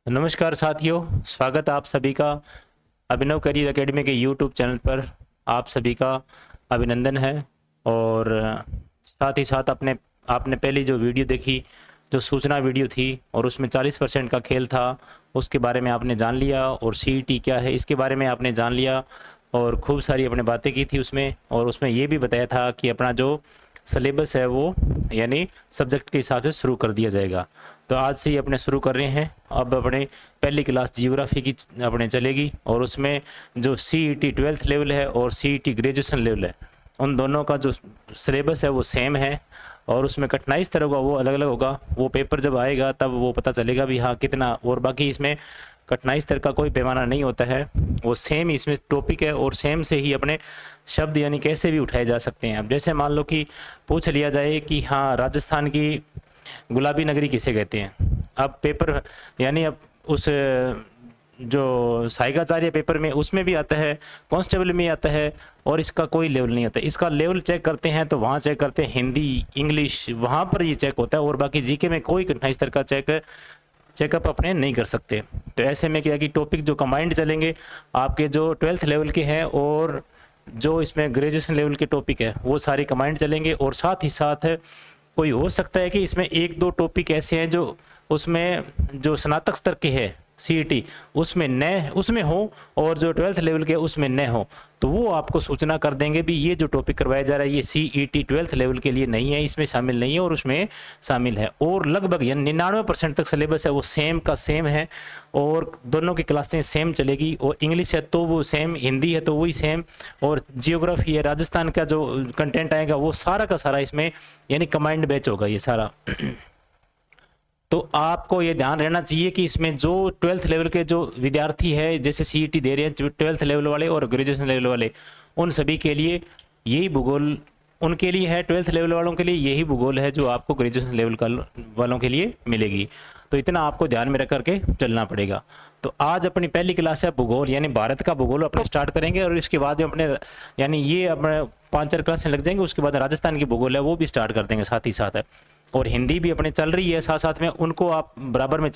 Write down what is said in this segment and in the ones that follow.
नमस्कार साथियों, स्वागत है आप सभी का अभिनव करियर एकेडमी के यूट्यूब चैनल पर। आप सभी का अभिनंदन है। और साथ ही साथ आपने पहली जो वीडियो देखी, जो सूचना वीडियो थी, और उसमें 40% का खेल था, उसके बारे में आपने जान लिया। और सीईटी क्या है इसके बारे में आपने जान लिया, और खूब सारी अपने बातें की थी उसमें। और उसमें ये भी बताया था कि अपना जो सिलेबस है वो यानी सब्जेक्ट के हिसाब से शुरू कर दिया जाएगा। तो आज से ही अपने शुरू कर रहे हैं। अब अपने पहली क्लास जियोग्राफी की अपने चलेगी, और उसमें जो सीईटी 12th लेवल है और सीईटी ग्रेजुएशन लेवल है, उन दोनों का जो सिलेबस है वो सेम है। और उसमें कठिनाई स्तर होगा वो अलग अलग होगा। वो पेपर जब आएगा तब वो पता चलेगा भी हाँ कितना। और बाकी इसमें कठिनाई स्तर का कोई पैमाना नहीं होता है, वो सेम ही इसमें टॉपिक है, और सेम से ही अपने शब्द यानी कैसे भी उठाए जा सकते हैं। अब जैसे मान लो कि पूछ लिया जाए कि हाँ राजस्थान की गुलाबी नगरी किसे कहते हैं। अब पेपर यानी अब उस जो साइकाचार्य पेपर में उसमें भी आता है, कांस्टेबल में आता है, और इसका कोई लेवल नहीं आता। इसका लेवल चेक करते हैं तो वहाँ चेक करते हैं हिंदी इंग्लिश, वहाँ पर ये चेक होता है। और बाकी जीके में कोई कठिनाई स्तर का चेकअप अपने नहीं कर सकते। तो ऐसे में क्या कि टॉपिक जो कंबाइंड चलेंगे आपके जो 12th लेवल के हैं, और जो इसमें ग्रेजुएशन लेवल के टॉपिक है वो सारी कंबाइंड चलेंगे। और साथ ही साथ कोई हो सकता है कि इसमें एक दो टॉपिक ऐसे हैं जो उसमें जो स्नातक स्तर के है सीईटी उसमें हो, और जो 12th लेवल के उसमें न हो, तो वो आपको सूचना कर देंगे भी ये जो टॉपिक करवाया जा रहा है ये सीईटी 12th लेवल के लिए नहीं है, इसमें शामिल नहीं है, और उसमें शामिल है। और लगभग यानी 99% तक सिलेबस है वो सेम का सेम है, और दोनों की क्लासें सेम चलेगी। और इंग्लिश है तो वो सेम, हिंदी है तो वही सेम, और जियोग्राफी है राजस्थान का जो कंटेंट आएगा वो सारा का सारा इसमें यानी कंबाइंड बैच होगा ये सारा। तो आपको ये ध्यान रहना चाहिए कि इसमें जो 12th लेवल के जो विद्यार्थी है, जैसे सीईटी दे रहे हैं 12th लेवल वाले और ग्रेजुएशन लेवल वाले, उन सभी के लिए यही भूगोल उनके लिए है। 12th लेवल वालों के लिए यही भूगोल है जो आपको ग्रेजुएशन लेवल का वालों के लिए मिलेगी। तो इतना आपको ध्यान में रख करके चलना पड़ेगा। तो आज अपनी पहली क्लास है भूगोल, यानी भारत का भूगोल अपने स्टार्ट करेंगे, और इसके बाद में अपने यानी ये अपने 5-4 क्लासें लग जाएंगे, उसके बाद राजस्थान की भूगोल है वो भी स्टार्ट कर देंगे साथ ही साथ है। और हिंदी भी अपने चल रही है साथ साथ में, उनको आप बराबर में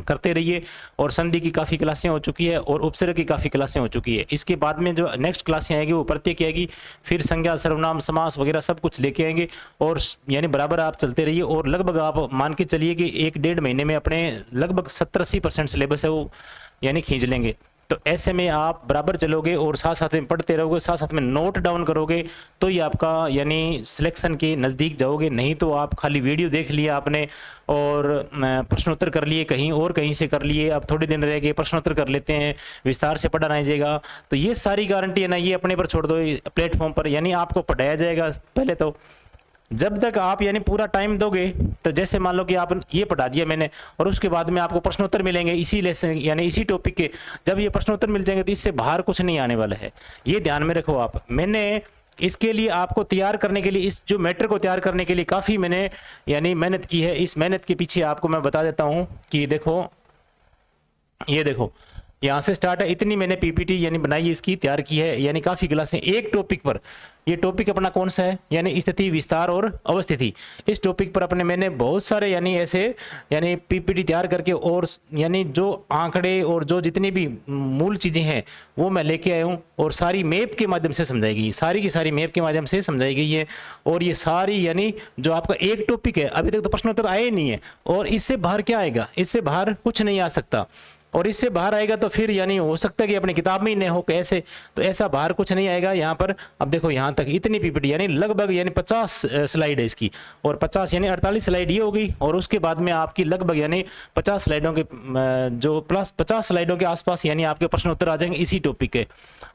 करते रहिए। और संधि की काफ़ी क्लासें हो चुकी है, और उपसर्ग की काफ़ी क्लासें हो चुकी है। इसके बाद में जो नेक्स्ट क्लासें आएगी वो प्रत्येक आएगी, फिर संज्ञा सर्वनाम समास वगैरह सब कुछ लेके आएंगे। और यानी बराबर आप चलते रहिए, और लगभग आप मान के चलिए कि 1-1.5 महीने में अपने लगभग 70-80% सिलेबस है वो यानी खींच लेंगे। तो ऐसे में आप बराबर चलोगे और साथ साथ में पढ़ते रहोगे, साथ साथ में नोट डाउन करोगे, तो ये आपका यानी सिलेक्शन के नज़दीक जाओगे। नहीं तो आप खाली वीडियो देख लिया आपने और प्रश्नोत्तर कर लिए कहीं और कहीं से कर लिए, अब थोड़े दिन रह गए प्रश्नोत्तर कर लेते हैं, विस्तार से पढ़ा नहीं जाएगा। तो ये सारी गारंटी है ना, ये अपने पर छोड़ दो प्लेटफॉर्म पर, यानी आपको पढ़ाया जाएगा। पहले तो जब तक आप यानी पूरा टाइम दोगे, तो जैसे मान लो कि आप ये पढ़ा दिया मैंने, और उसके बाद में आपको प्रश्नोत्तर मिलेंगे इसी लेसन यानी इसी टॉपिक के। जब ये प्रश्नोत्तर मिल जाएंगे तो इससे बाहर कुछ नहीं आने वाला है, ये ध्यान में रखो आप। मैंने इसके लिए आपको तैयार करने के लिए, इस जो मैटर को तैयार करने के लिए काफ़ी मैंने यानी मेहनत की है। इस मेहनत के पीछे आपको मैं बता देता हूँ कि देखो, ये देखो यहाँ से स्टार्ट है, इतनी मैंने पीपीटी यानी बनाई है, इसकी तैयार की है, यानी काफ़ी क्लासें एक टॉपिक पर। ये टॉपिक अपना कौन सा है, यानी स्थिति विस्तार और अवस्थिति। इस टॉपिक पर अपने मैंने बहुत सारे यानी ऐसे यानी पीपीटी तैयार करके, और यानी जो आंकड़े और जो जितनी भी मूल चीज़ें हैं वो मैं लेके आया हूँ, और सारी मैप के माध्यम से समझाई गई, सारी की सारी मैप के माध्यम से समझाई गई है। और ये सारी यानी जो आपका एक टॉपिक है, अभी तक तो प्रश्नोत्तर आए नहीं है, और इससे बाहर क्या आएगा, इससे बाहर कुछ नहीं आ सकता। और इससे बाहर आएगा तो फिर यानी हो सकता है कि अपनी किताब में ही नहीं हो कैसे, तो ऐसा बाहर कुछ नहीं आएगा यहाँ पर। अब देखो यहाँ तक इतनी पीपीटी यानी लगभग यानी 50 स्लाइड है इसकी, और 50 यानी 48 स्लाइड ये होगी, और उसके बाद में आपकी लगभग यानी 50 स्लाइडों के जो प्लस 50 स्लाइडों के आसपास यानी आपके प्रश्न उत्तर आ जाएंगे इसी टॉपिक के।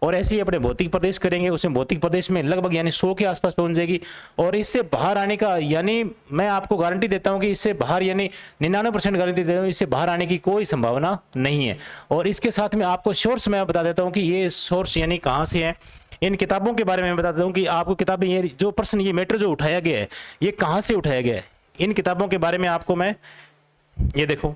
और ऐसे ही अपने भौतिक प्रदेश करेंगे, उसमें भौतिक प्रदेश में लगभग यानी 100 के आसपास पहुंच जाएगी। और इससे बाहर आने का यानी मैं आपको गारंटी देता हूँ कि इससे बाहर यानी 99% गारंटी देता हूँ, इससे बाहर आने की कोई संभावना नहीं है। और इसके साथ में आपको सोर्स मैं बता देता हूं कि ये सोर्स यानी कहां से है। इन किताबों के बारे में बता देता हूं कि आपको किताबें, ये जो प्रश्न ये मैटर जो उठाया गया है ये कहां से उठाया गया है। इन किताबों के बारे में आपको मैं, ये देखो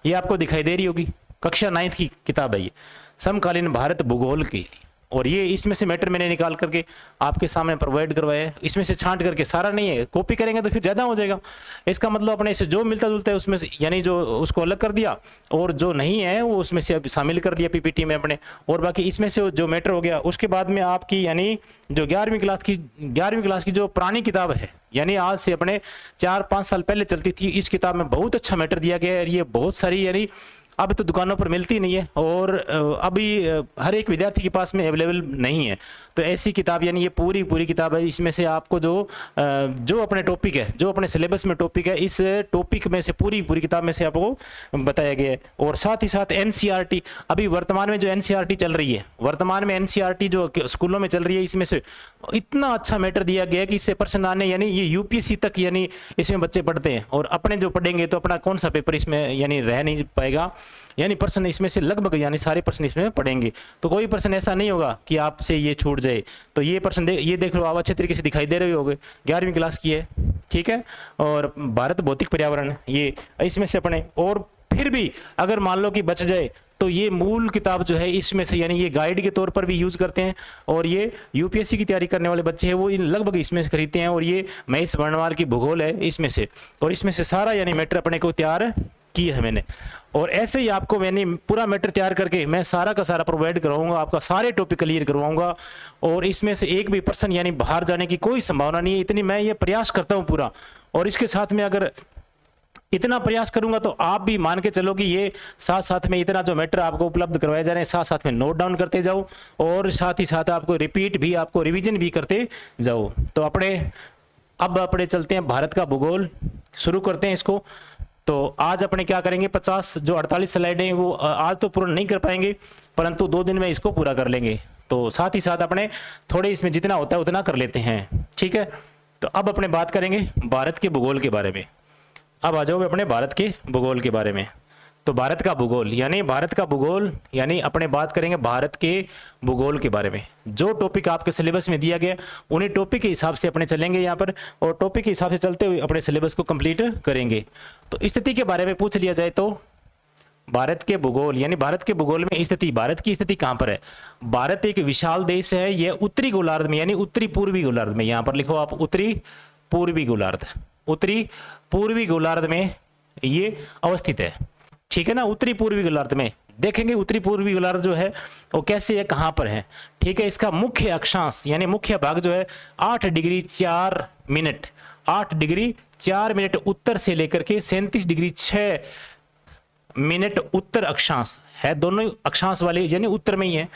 ये आपको दिखाई दे रही होगी, कक्षा 9th की किताब है ये, समकालीन भारत भूगोल के लिए। और ये इसमें से मैटर मैंने निकाल करके आपके सामने प्रोवाइड करवाया है। इसमें से छांट करके, सारा नहीं है, कॉपी करेंगे तो फिर ज़्यादा हो जाएगा। इसका मतलब अपने इसे जो मिलता जुलता है उसमें से यानी जो उसको अलग कर दिया, और जो नहीं है वो उसमें से शामिल कर दिया पीपीटी में अपने, और बाकी इसमें से जो मैटर हो गया। उसके बाद में आपकी यानी जो 11वीं क्लास की जो पुरानी किताब है, यानी आज से अपने 4-5 साल पहले चलती थी, इस किताब में बहुत अच्छा मैटर दिया गया है। ये बहुत सारी यानी अब तो दुकानों पर मिलती नहीं है, और अभी हर एक विद्यार्थी के पास में अवेलेबल नहीं है। तो ऐसी किताब यानी ये पूरी किताब है। इसमें से आपको जो अपने टॉपिक है, जो अपने सिलेबस में टॉपिक है, इस टॉपिक में से पूरी किताब में से आपको बताया गया है। और साथ ही साथ एनसीईआरटी, अभी वर्तमान में जो एनसीईआरटी चल रही है, वर्तमान में एनसीईआरटी जो स्कूलों में चल रही है, इसमें से इतना अच्छा मैटर दिया गया है कि इससे प्रश्न आने यानी ये यूपीएससी तक यानी इसमें बच्चे पढ़ते हैं, और अपने जो पढ़ेंगे तो अपना कौन सा पेपर इसमें यानी रह नहीं पाएगा। यानी प्रश्न इसमें से लगभग यानी सारे प्रश्न इसमें पढ़ेंगे, तो कोई प्रश्न ऐसा नहीं होगा कि आपसे ये छूट जाए। तो ये प्रश्न ये देख लो आप, अच्छे तरीके से दिखाई दे रहे होंगे, 11वीं क्लास की है, ठीक है। और भारत भौतिक पर्यावरण, ये इसमें से अपने, और फिर भी अगर मान लो कि बच जाए तो ये मूल किताब जो है इसमें से यानी ये गाइड के तौर पर भी यूज करते हैं, और ये यूपीएससी की तैयारी करने वाले बच्चे हैं वो इन लगभग इसमें से खरीदते हैं। और ये महेश वर्णवाल की भूगोल है इसमें से, और इसमें से सारा यानी मैटर अपने को तैयार किया है मैंने। और ऐसे ही आपको मैंने पूरा मैटर तैयार करके मैं सारा का सारा प्रोवाइड करवाऊंगा, आपका सारे टॉपिक क्लियर करवाऊंगा, और इसमें से एक भी पर्सन यानी बाहर जाने की कोई संभावना नहीं है। इतनी मैं ये प्रयास करता हूँ पूरा, और इसके साथ में अगर इतना प्रयास करूंगा तो आप भी मान के चलो कि ये साथ साथ में इतना जो मैटर आपको उपलब्ध करवाए जा रहे हैं, साथ साथ में नोट डाउन करते जाओ, और साथ ही साथ आपको रिपीट भी, आपको रिवीजन भी करते जाओ। तो अब अपने चलते हैं भारत का भूगोल, शुरू करते हैं इसको। तो आज अपने क्या करेंगे, 50 जो 48 स्लाइडें वो आज तो पूरा नहीं कर पाएंगे, परंतु 2 दिन में इसको पूरा कर लेंगे। तो साथ ही साथ अपने थोड़े इसमें जितना होता है उतना कर लेते हैं, ठीक है। तो अब अपने बात करेंगे भारत के भूगोल के बारे में। अब आ जाओ अपने भारत के भूगोल के बारे में। तो भारत का भूगोल यानी अपने बात करेंगे भारत के भूगोल के बारे में। जो टॉपिक आपके सिलेबस में दिया गया उन्हीं टॉपिक के हिसाब से अपने चलेंगे यहाँ पर, और टॉपिक के हिसाब से चलते हुए अपने सिलेबस को कंप्लीट करेंगे। तो स्थिति के बारे में पूछ लिया जाए तो भारत के भूगोल यानी भारत के भूगोल में स्थिति, भारत की स्थिति कहाँ पर है। भारत एक विशाल देश है, यह उत्तरी गोलार्ध में यानी उत्तरी पूर्वी गोलार्ध में, यहाँ पर लिखो आप उत्तरी पूर्वी गोलार्ध में ये अवस्थित है, ठीक है ना। उत्तरी पूर्वी गोलार्ध में देखेंगे, उत्तरी पूर्वी गोलार्ध जो है वो कैसे है, कहां पर है, ठीक है। इसका मुख्य अक्षांश यानी मुख्य भाग जो है 8 डिग्री 4 मिनट उत्तर से लेकर के 37 डिग्री 6 मिनट उत्तर अक्षांश है। दोनों अक्षांश वाले यानी उत्तर में ही है।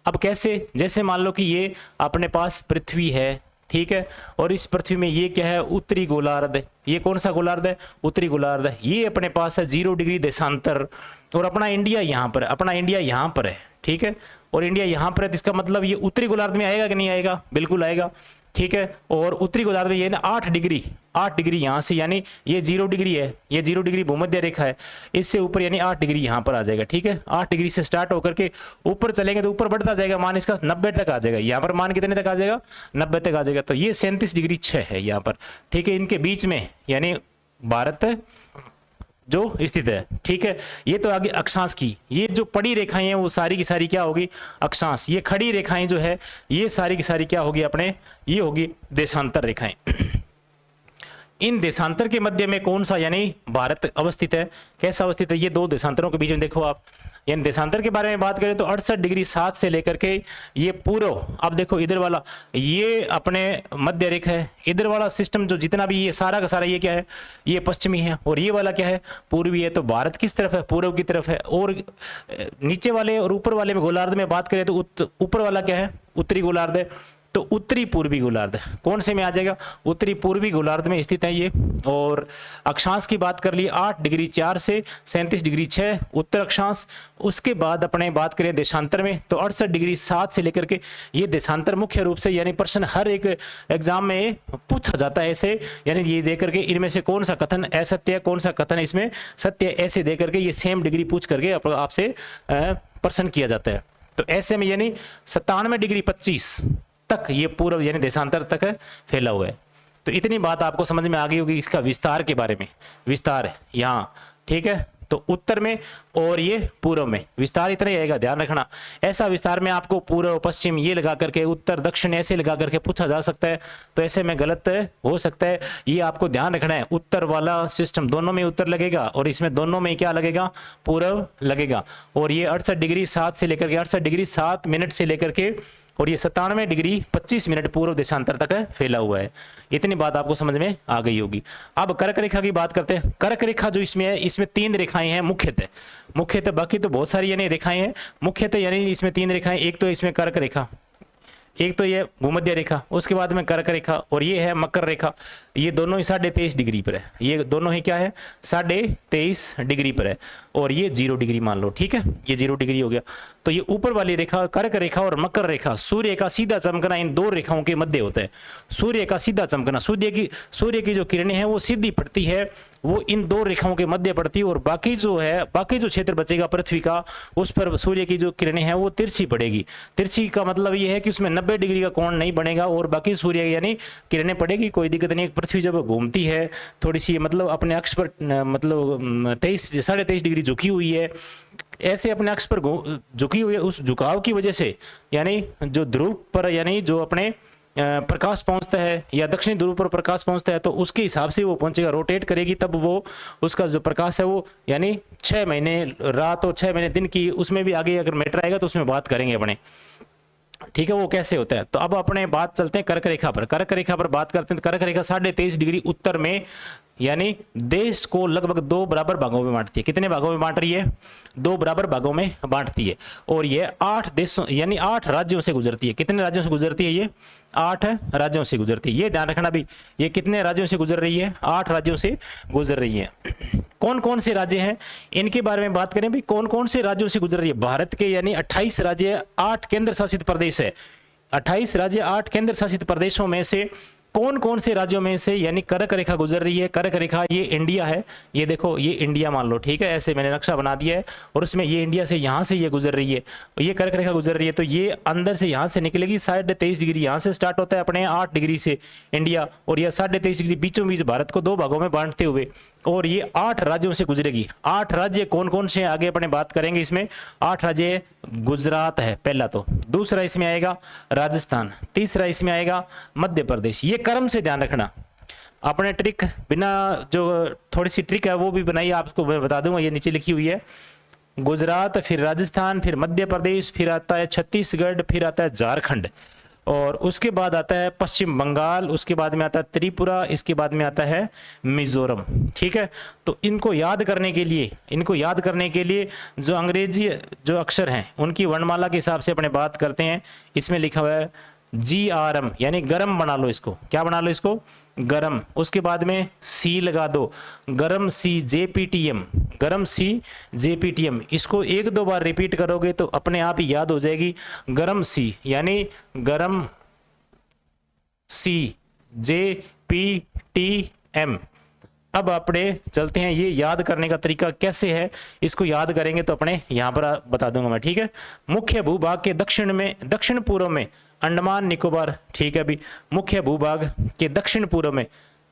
अब कैसे, जैसे मान लो कि ये अपने पास पृथ्वी है, ठीक है, और इस पृथ्वी में ये क्या है, उत्तरी गोलार्ध। ये कौन सा गोलार्ध है, उत्तरी गोलार्ध। ये अपने पास है 0 डिग्री देशांतर, और अपना इंडिया यहाँ पर है, ठीक है। और इंडिया यहाँ पर है, तो इसका मतलब ये उत्तरी गोलार्ध में आएगा कि नहीं आएगा, बिल्कुल आएगा, ठीक है। और उत्तरी गोलार्ध में ये ना 8 डिग्री यहाँ से, यानी ये 0 डिग्री है, ये 0 डिग्री भूमध्य रेखा है, इससे ऊपर यानी 8 डिग्री यहाँ पर आ जाएगा, ठीक है। 8 डिग्री से स्टार्ट होकर के ऊपर चलेंगे तो ऊपर बढ़ता जाएगा, मान इसका 90 तक आ जाएगा। यहाँ पर मान कितने तक आ जाएगा, 90 तक आ जाएगा। तो ये 37 डिग्री 6 है यहाँ पर, ठीक है। इनके बीच में यानी भारत जो स्थित है, ठीक है। ये तो आगे अक्षांश की, ये जो पड़ी रेखाएं हैं वो सारी की सारी क्या होगी, अक्षांश। ये खड़ी रेखाएं जो है ये सारी की सारी क्या होगी अपने, ये होगी देशांतर रेखाएं। इन देशांतर के मध्य में कौन सा यानी भारत अवस्थित है, कैसा अवस्थित है, ये 2 देशांतरों के बीच में देखो आप। यानी देशांतर के बारे में बात करें तो 68 डिग्री 7 से लेकर के ये पूर्व, अब देखो इधर वाला ये अपने मध्य रेखा है, इधर वाला सिस्टम जो जितना भी ये सारा का सारा ये क्या है, ये पश्चिमी है, और ये वाला क्या है, पूर्वी है। तो भारत किस तरफ है, पूर्व की तरफ है। और नीचे वाले और ऊपर वाले में गोलार्ध में बात करें तो ऊपर वाला क्या है, उत्तरी गोलार्ध है। तो उत्तरी पूर्वी गोलार्ध कौन से में आ जाएगा, उत्तरी पूर्वी गोलार्ध में स्थित है ये। और अक्षांश की बात कर ली 8 डिग्री 4 से 37 डिग्री 6 उत्तर अक्षांश। उसके बाद अपने बात करें देशांतर में तो 68 डिग्री 7 से लेकर के ये देशांतर मुख्य रूप से यानी प्रश्न हर एक एग्जाम में पूछा जाता है ऐसे, यानी ये दे करके इनमें से कौन सा कथन असत्य है, कौन सा कथन इसमें सत्य, ऐसे दे करके ये सेम डिग्री पूछ करके आपसे प्रश्न किया जाता है। तो ऐसे में यानी 97 डिग्री 25 तक ये पूर्व यानी देशांतर तक फैला हुआ है। तो इतनी बात आपको समझ में आ गई होगी। इसका विस्तार के बारे में, विस्तार है यहाँ, ठीक है। तो उत्तर में और ये पूर्व में, विस्तार इतना ही आएगा, ध्यान रखना। ऐसा विस्तार में आपको पूर्व पश्चिम ये लगा करके, उत्तर दक्षिण ऐसे लगा करके पूछा जा सकता है, तो ऐसे में गलत हो सकता है, ये आपको ध्यान रखना है। उत्तर वाला सिस्टम दोनों में उत्तर लगेगा और इसमें दोनों में क्या लगेगा, पूर्व लगेगा। और ये 68 डिग्री 7 से लेकर के 68 डिग्री 7 मिनट से लेकर के और ये 97 डिग्री 25 मिनट पूर्व देशांतर तक फैला हुआ है। इतनी बात आपको समझ में आ गई होगी। अब कर्क रेखा की बात करते हैं। कर्क रेखा जो इसमें है, इसमें 3 रेखाएं हैं मुख्यतः, बाकी तो बहुत सारी यानी रेखाएं हैं, मुख्यतः यानी इसमें 3 रेखाएं। एक तो इसमें कर्क रेखा, एक तो ये भूमध्य रेखा, उसके बाद में कर्क रेखा, और ये है मकर रेखा। ये दोनों ही 23.5 डिग्री पर है, ये दोनों ही क्या है 23.5 डिग्री पर है, और ये 0 डिग्री मान लो, ठीक है, ये 0 डिग्री हो गया। तो ये ऊपर वाली रेखा कर्क रेखा और मकर रेखा, सूर्य का सीधा चमकना इन 2 रेखाओं के मध्य होता है। सूर्य का सीधा चमकना, सूर्य की जो किरणें हैं वो सीधी पड़ती है, वो इन 2 रेखाओं के मध्य पड़ती है, और बाकी जो क्षेत्र बचेगा पृथ्वी का, उस पर सूर्य की जो किरणें हैं वो तिरछी पड़ेगी। तिरछी का मतलब ये है कि उसमें 90 डिग्री का कोण नहीं बनेगा, और बाकी सूर्य यानी किरणें पड़ेगी, कोई दिक्कत नहीं। पृथ्वी जब घूमती है थोड़ी सी, मतलब अपने अक्ष पर, मतलब 23.5 डिग्री झुकी हुई है, ऐसे अपने अक्ष पर झुकी हुई है, उस झुकाव की वजह से यानी जो ध्रुव पर यानी जो अपने प्रकाश पहुंचता है, या दक्षिणी ध्रुव पर प्रकाश पहुंचता है, तो उसके हिसाब से वो पहुंचेगा, रोटेट करेगी, तब वो उसका जो प्रकाश है वो यानी 6 महीने रात और 6 महीने दिन की, उसमें भी आगे अगर मैटर आएगा तो उसमें बात करेंगे अपने, ठीक है, वो कैसे होता है। तो अब अपने बात चलते हैं कर्क रेखा पर। कर्क रेखा पर बात करते हैं। कर्क रेखा 23.5 डिग्री उत्तर में यानी देश को लगभग 2 बराबर भागों में बांटती है। कितने भागों में बांट रही है, 2 बराबर भागों में बांटती है, और ये 8 देशों यानी 8 राज्यों से गुजरती है। कितने राज्यों से गुजरती है, ये 8 राज्यों से गुजरती है। ये ध्यान रखना भी, ये कितने राज्यों से गुजर रही है, 8 राज्यों से गुजर रही है। कौन कौन से राज्य हैं इनके बारे में बात करें भी, कौन कौन से राज्यों से गुजर रही है। भारत के यानी 28 राज्य, 8 केंद्र शासित प्रदेश है। 28 राज्य, 8 केंद्र शासित प्रदेशों में से कौन कौन से राज्यों में से यानी कर्क रेखा गुजर रही है। कर्क रेखा ये इंडिया है, ये देखो ये इंडिया मान लो, ठीक है, ऐसे मैंने नक्शा बना दिया है, और उसमें ये इंडिया से यहाँ से ये गुजर रही है, ये कर्क रेखा गुजर रही है, तो ये अंदर से यहाँ से निकलेगी 23.5 डिग्री, यहाँ से स्टार्ट होता है अपने 8 डिग्री से इंडिया, और यह 23.5 डिग्री बीचों बीच भारत को 2 भागों में बांटते हुए, और ये 8 राज्यों से गुजरेगी। 8 राज्य कौन कौन से आगे अपने बात करेंगे। इसमें 8 राज्य, गुजरात है पहला, तो दूसरा इसमें आएगा राजस्थान, तीसरा इसमें आएगा मध्य प्रदेश। ये क्रम से ध्यान रखना, अपने ट्रिक बिना जो थोड़ी सी ट्रिक है वो भी बनाइए, आपको मैं बता दूंगा, ये नीचे लिखी हुई है। गुजरात, फिर राजस्थान, फिर मध्य प्रदेश, फिर आता है छत्तीसगढ़, फिर आता है झारखंड, और उसके बाद आता है पश्चिम बंगाल, उसके बाद में आता है त्रिपुरा, इसके बाद में आता है मिजोरम, ठीक है। तो इनको याद करने के लिए जो अंग्रेजी जो अक्षर हैं उनकी वर्णमाला के हिसाब से अपने बात करते हैं। इसमें लिखा हुआ है GRM यानी गरम बना लो इसको, क्या बना लो इसको, गरम। उसके बाद में C लगा दो, गरम C JPTM, गरम C JPTM। इसको 1-2 बार रिपीट करोगे तो अपने आप ही याद हो जाएगी। गरम C यानी गरम C JPTM। अब अपने चलते हैं, ये याद करने का तरीका कैसे है, इसको याद करेंगे तो अपने यहाँ पर बता दूंगा मैं, ठीक है। मुख्य भूभाग के दक्षिण पूर्व में अंडमान निकोबार, ठीक है अभी। मुख्य भूभाग के दक्षिण पूर्व में,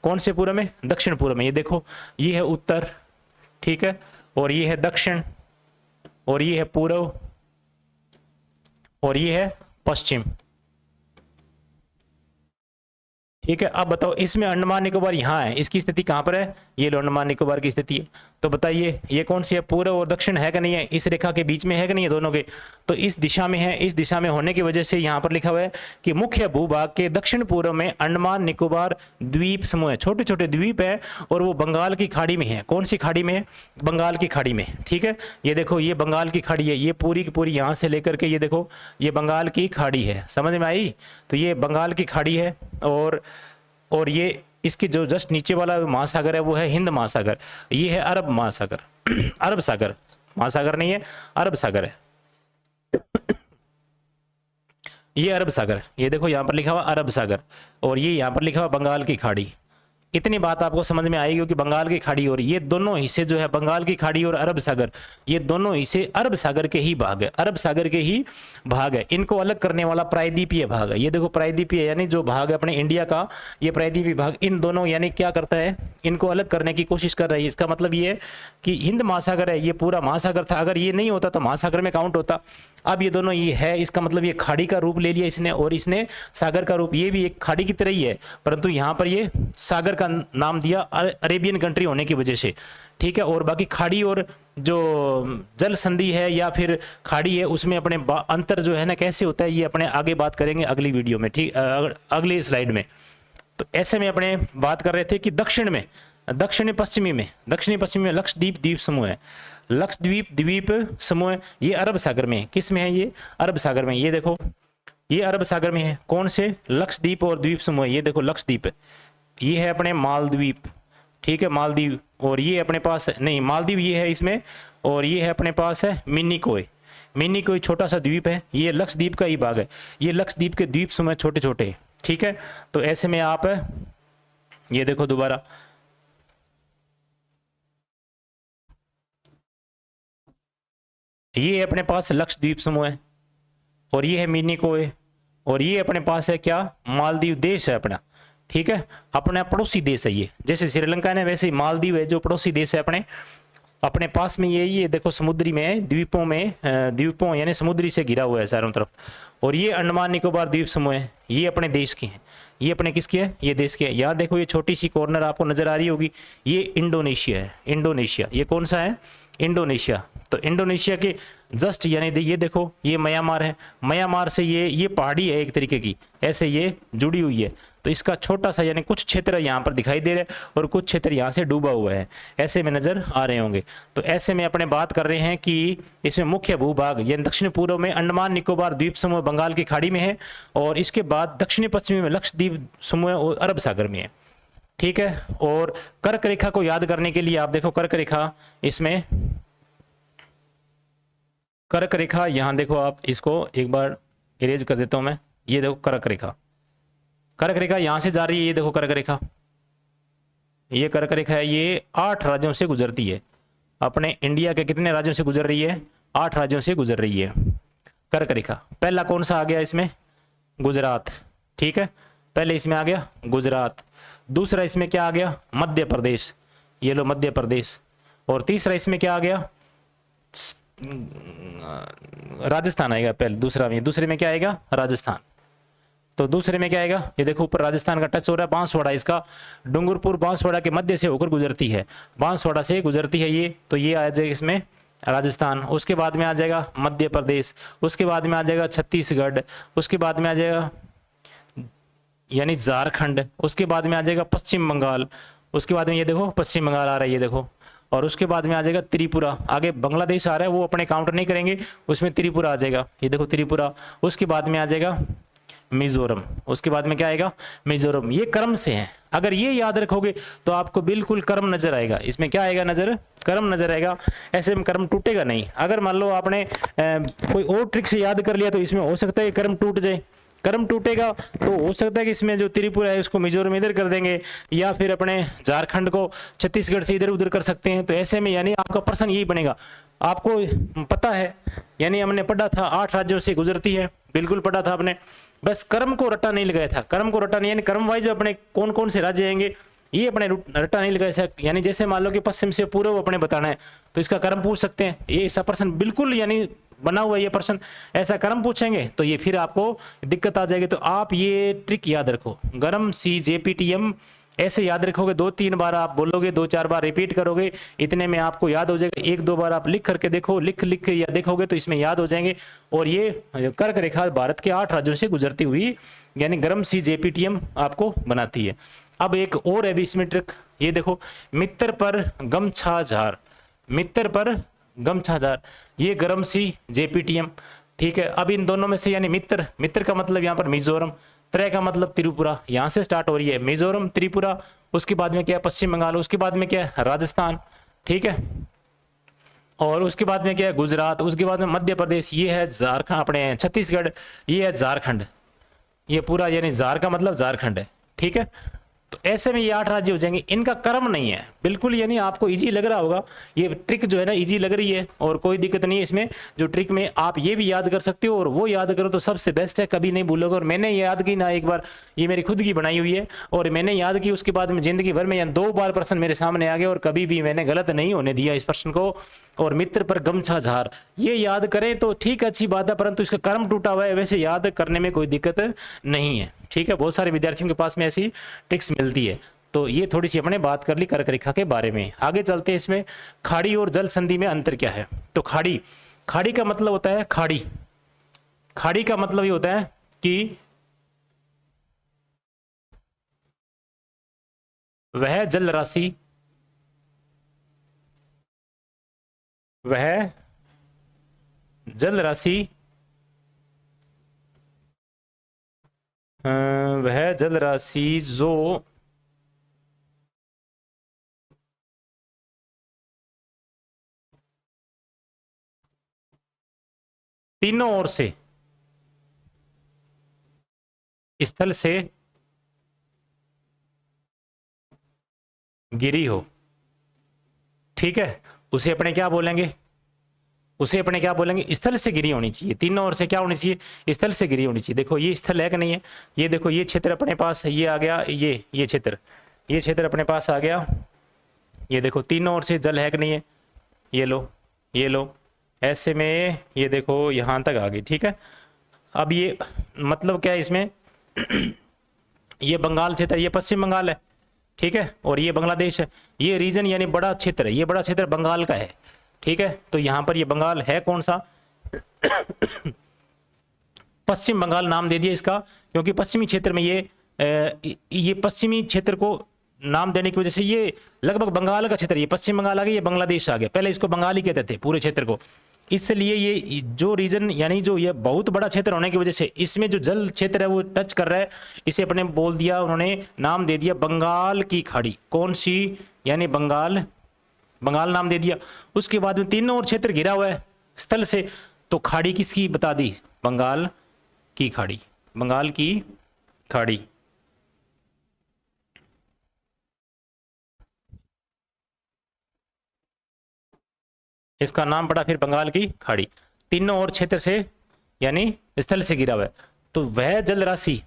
कौन से पूर्व में, दक्षिण पूर्व में, ये देखो ये है उत्तर, ठीक है, और ये है दक्षिण, और ये है पूर्व, और ये है पश्चिम, ठीक है। अब बताओ इसमें अंडमान निकोबार यहाँ है, इसकी स्थिति कहाँ पर है, ये लो अंडमान निकोबार की स्थिति है। तो बताइए ये कौन सी है, पूर्व और दक्षिण है कि नहीं है, इस रेखा के बीच में है कि नहीं है दोनों के, तो इस दिशा में है। इस दिशा में होने की वजह से यहाँ पर लिखा हुआ है कि मुख्य भूभाग के दक्षिण पूर्व में अंडमान निकोबार द्वीप समूह है, छोटे छोटे द्वीप है, और वो बंगाल की खाड़ी में है। कौन सी खाड़ी में है, बंगाल की खाड़ी में, ठीक है। ये देखो ये बंगाल की खाड़ी है, ये पूरी की पूरी यहाँ से लेकर के ये देखो ये बंगाल की खाड़ी है, समझ में आई। तो ये बंगाल की खाड़ी है, और ये इसके जो जस्ट नीचे वाला महासागर है वो है हिंद महासागर, ये है अरब महासागर अरब सागर, महासागर नहीं है, अरब सागर है ये अरब सागर, ये देखो यहाँ पर लिखा हुआ अरब सागर, और ये यहाँ पर लिखा हुआ बंगाल की खाड़ी, इतनी बात आपको समझ में आएगी कि बंगाल की खाड़ी और ये दोनों हिस्से जो है बंगाल की खाड़ी और अरब सागर, ये दोनों हिस्से अरब सागर के ही भाग है, अरब सागर के ही भाग है। इनको अलग करने वाला प्रायद्वीपीय भाग है, ये देखो प्रायद्वीपीय यानी जो भाग है अपने इंडिया का, ये प्रायद्वीपीय भाग इन दोनों यानी क्या करता है, इनको अलग करने की कोशिश कर रही है। इसका मतलब ये है कि हिंद महासागर है, ये पूरा महासागर था, अगर ये नहीं होता तो महासागर में काउंट होता। अब ये दोनों ये है, इसका मतलब ये खाड़ी का रूप ले लिया इसने और इसने सागर का रूप, ये भी एक खाड़ी की तरह ही है, परंतु यहाँ पर ये सागर का नाम दिया अरेबियन कंट्री होने की वजह से, ठीक है। और बाकी खाड़ी और जो जल संधि है या फिर खाड़ी है उसमें अपने अंतर जो है ना कैसे होता है, ये अपने आगे बात करेंगे अगली वीडियो में, ठीक, अगली स्लाइड में। तो ऐसे में अपने बात कर रहे थे कि दक्षिणी पश्चिमी में लक्षद्वीप द्वीप समूह है, लक्षद्वीप द्वीप समूह ये अरब सागर में है। किस में है ये? अरब सागर में। ये देखो ये अरब सागर में है, कौन से? लक्षद्वीप और द्वीप समूह। ये देखो लक्षद्वीप, ये है अपने मालदीव, ठीक है, मालदीव। और ये अपने पास नहीं, मालदीव ये है इसमें, और ये है अपने पास है मिनिकोय छोटा सा द्वीप है, ये लक्षद्वीप का ही भाग है। ये लक्षद्वीप के द्वीप समूह छोटे छोटे, ठीक है। तो ऐसे में आप ये देखो दोबारा, ये अपने पास लक्षद्वीप समूह है और ये है मिनिकोय, और ये अपने पास है क्या? मालदीव देश है अपना, ठीक है, अपना पड़ोसी देश है ये। जैसे श्रीलंका है वैसे ही मालदीव है जो पड़ोसी देश है अपने पास में। ये देखो समुद्री में द्वीपों यानी समुद्री से घिरा हुआ है चारों तरफ। और ये अंडमान निकोबार द्वीप समूह है, ये अपने देश की है। ये अपने किसकी है? ये देश की है। यहाँ देखो ये छोटी सी कॉर्नर आपको नजर आ रही होगी, ये इंडोनेशिया है। इंडोनेशिया ये कौन सा है? इंडोनेशिया। तो इंडोनेशिया के जस्ट यानी ये देखो ये म्यांमार है, म्यांमार से ये पहाड़ी है एक तरीके की, ऐसे ये जुड़ी हुई है। तो इसका छोटा सा यानी कुछ क्षेत्र यहाँ पर दिखाई दे रहा है और कुछ क्षेत्र यहाँ से डूबा हुआ है, ऐसे में नजर आ रहे होंगे। तो ऐसे में अपने बात कर रहे हैं कि इसमें मुख्य भूभाग यानी दक्षिण पूर्व में अंडमान निकोबार द्वीप समूह बंगाल की खाड़ी में है, और इसके बाद दक्षिणी पश्चिमी में लक्षद्वीप समूह और अरब सागर में है, ठीक है। और कर्क रेखा को याद करने के लिए आप देखो कर्क रेखा, इसमें कर्क रेखा, यहाँ देखो आप इसको एक बार इरेज कर देता हूं मैं। ये देखो कर्क रेखा यहां से जा रही है, ये देखो कर्क रेखा, ये कर्क रेखा है, ये 8 राज्यों से गुजरती है। अपने इंडिया के कितने राज्यों से गुजर रही है? 8 राज्यों से गुजर रही है कर्क रेखा। पहला कौन सा आ गया इसमें? गुजरात, ठीक है, पहले इसमें आ गया गुजरात। दूसरा इसमें क्या आ गया? मध्य प्रदेश, ये लो मध्य प्रदेश। और तीसरा इसमें क्या आ गया? राजस्थान आएगा पहले, दूसरे में क्या आएगा? राजस्थान। तो दूसरे में क्या आएगा? ये देखो ऊपर राजस्थान का टच हो रहा है, बांसवाड़ा, इसका डूंगरपुर बांसवाड़ा के मध्य से होकर गुजरती है, बांसवाड़ा से गुजरती है ये। तो ये आ जाएगा इसमें राजस्थान। उसके बाद में आ जाएगा मध्य प्रदेश, उसके बाद में आ जाएगा छत्तीसगढ़, उसके बाद में आ जाएगा यानी झारखंड, उसके बाद में आ जाएगा पश्चिम बंगाल, उसके बाद में ये देखो पश्चिम बंगाल आ रहा है, ये देखो। और उसके बाद में आ जाएगा त्रिपुरा। आगे बांग्लादेश आ रहा है, वो अपने काउंट नहीं करेंगे, उसमें त्रिपुरा आ जाएगा, ये देखो त्रिपुरा। उसके बाद में आ जाएगा मिजोरम, उसके बाद में क्या आएगा? मिजोरम। ये क्रम से है, अगर ये याद रखोगे तो आपको बिल्कुल क्रम नजर आएगा। इसमें क्या आएगा? क्रम नजर आएगा। ऐसे में क्रम टूटेगा नहीं। अगर मान लो आपने कोई और ट्रिक से याद कर लिया तो इसमें हो सकता है क्रम टूट जाए। क्रम टूटेगा तो हो सकता है कि इसमें जो त्रिपुरा है उसको मिजोरम इधर कर देंगे, या फिर अपने झारखंड को छत्तीसगढ़ से इधर उधर कर सकते हैं। तो ऐसे में यानी आपका प्रश्न यही बनेगा। आपको पता है, यानी हमने पढ़ा था 8 राज्यों से गुजरती है, बिल्कुल पढ़ा था आपने, बस क्रम को रट्टा नहीं लगाया था। क्रम को रट्टा नहीं यानी क्रम वाइज अपने कौन कौन से राज्य आएंगे ये अपने रट्टा नहीं लगाया। यानी जैसे मान लो कि पश्चिम से पूर्व अपने बताना है तो इसका क्रम पूछ सकते हैं। ये ऐसा प्रश्न बिल्कुल यानी बना हुआ ये प्रश्न, ऐसा क्रम पूछेंगे तो ये फिर आपको दिक्कत आ जाएगी। तो आप ये ट्रिक याद रखो, गरम सी JPTM ऐसे याद रखोगे। 2-3 बार आप बोलोगे, 2-4 बार रिपीट करोगे, इतने में आपको याद हो जाएगा। 1-2 बार आप लिख करके देखो, लिख या देखोगे तो इसमें याद हो जाएंगे। और ये कर्क रेखा भारत के 8 राज्यों से गुजरती हुई यानी गरम सी JPTM आपको बनाती है। अब एक और है भी इसमें ट्रिक, ये देखो मित्र पर गमछा झार, मित्र पर गमछा झार, ये गरम सी JPTM, ठीक है। अब इन दोनों में से यानी मित्र का मतलब यहाँ पर मिजोरम, त्रय का मतलब त्रिपुरा, यहां से स्टार्ट हो रही है मिजोरम त्रिपुरा। उसके बाद में क्या है? पश्चिम बंगाल। उसके बाद में क्या है? राजस्थान, ठीक है। और उसके बाद में क्या है? गुजरात। उसके बाद में मध्य प्रदेश, ये है झारखंड, अपने छत्तीसगढ़, ये है झारखंड। ये पूरा यानी झार का मतलब झारखंड है, ठीक है। तो ऐसे में ये 8 राज्य हो जाएंगे। इनका क्रम नहीं है बिल्कुल, यानी आपको इजी लग रहा होगा, ये ट्रिक जो है ना इजी लग रही है और कोई दिक्कत नहीं है इसमें। जो ट्रिक में आप ये भी याद कर सकते हो और वो याद करो तो सबसे बेस्ट है, कभी नहीं भूलोगे। और मैंने याद की ना एक बार, ये मेरी खुद की बनाई हुई है और मैंने याद की, उसके बाद में जिंदगी भर में 2 बार प्रश्न मेरे सामने आ गए और कभी भी मैंने गलत नहीं होने दिया इस प्रश्न को। और मित्र पर गमछा झार, ये याद करें तो ठीक अच्छी बात है, परंतु इसका क्रम टूटा हुआ है, वैसे याद करने में कोई दिक्कत नहीं है। ठीक है, बहुत सारे विद्यार्थियों के पास में ऐसी ट्रिक्स मिलती है। तो ये थोड़ी सी अपने बात कर ली कर्क रेखा के बारे में। आगे चलते हैं, इसमें खाड़ी और जल संधि में अंतर क्या है। तो खाड़ी, खाड़ी का मतलब होता है खाड़ी, खाड़ी का मतलब ये होता है कि वह जल राशि, वह जल राशि वह जल राशि जो तीनों ओर से, स्थल से गिरी हो। ठीक है, उसे अपने क्या बोलेंगे, उसे अपने क्या बोलेंगे, स्थल से गिरी होनी चाहिए, तीनों ओर से क्या होनी चाहिए, स्थल से गिरी होनी चाहिए। देखो ये स्थल है कि नहीं है, ये देखो ये क्षेत्र अपने पास है, ये आ गया, ये क्षेत्र, ये क्षेत्र अपने पास आ गया। ये देखो तीनों ओर से जल है कि नहीं है, ये लो, ये लो, ऐसे में ये देखो यहां तक आ गई। ठीक है, अब ये मतलब क्या है इसमें ये बंगाल क्षेत्र, ये पश्चिम बंगाल है। ठीक है, और ये बांग्लादेश है, ये रीजन यानी बड़ा क्षेत्र है, ये बड़ा क्षेत्र बंगाल का है। ठीक है, तो यहां पर ये बंगाल है कौन सा पश्चिम बंगाल नाम दे दिया इसका, क्योंकि पश्चिमी क्षेत्र में ये पश्चिमी क्षेत्र को नाम देने की वजह से ये लगभग बंगाल का क्षेत्र, ये पश्चिम बंगाल आ गया, ये बांग्लादेश आ गया, पहले इसको बंगाल ही कहते थे पूरे क्षेत्र को। इसलिए ये जो रीजन यानी जो ये बहुत बड़ा क्षेत्र होने की वजह से इसमें जो जल क्षेत्र है वो टच कर रहा है, इसे अपने बोल दिया उन्होंने, नाम दे दिया बंगाल की खाड़ी। कौन सी, यानी बंगाल, बंगाल नाम दे दिया। उसके बाद में तीनों ओर क्षेत्र घिरा हुआ है स्थल से, तो खाड़ी किसकी बता दी, बंगाल की खाड़ी, बंगाल की खाड़ी। इसका नाम पड़ा फिर बंगाल की खाड़ी, तीनों ओर क्षेत्र से यानी स्थल से घिरा हुआ है। तो वह जल राशि,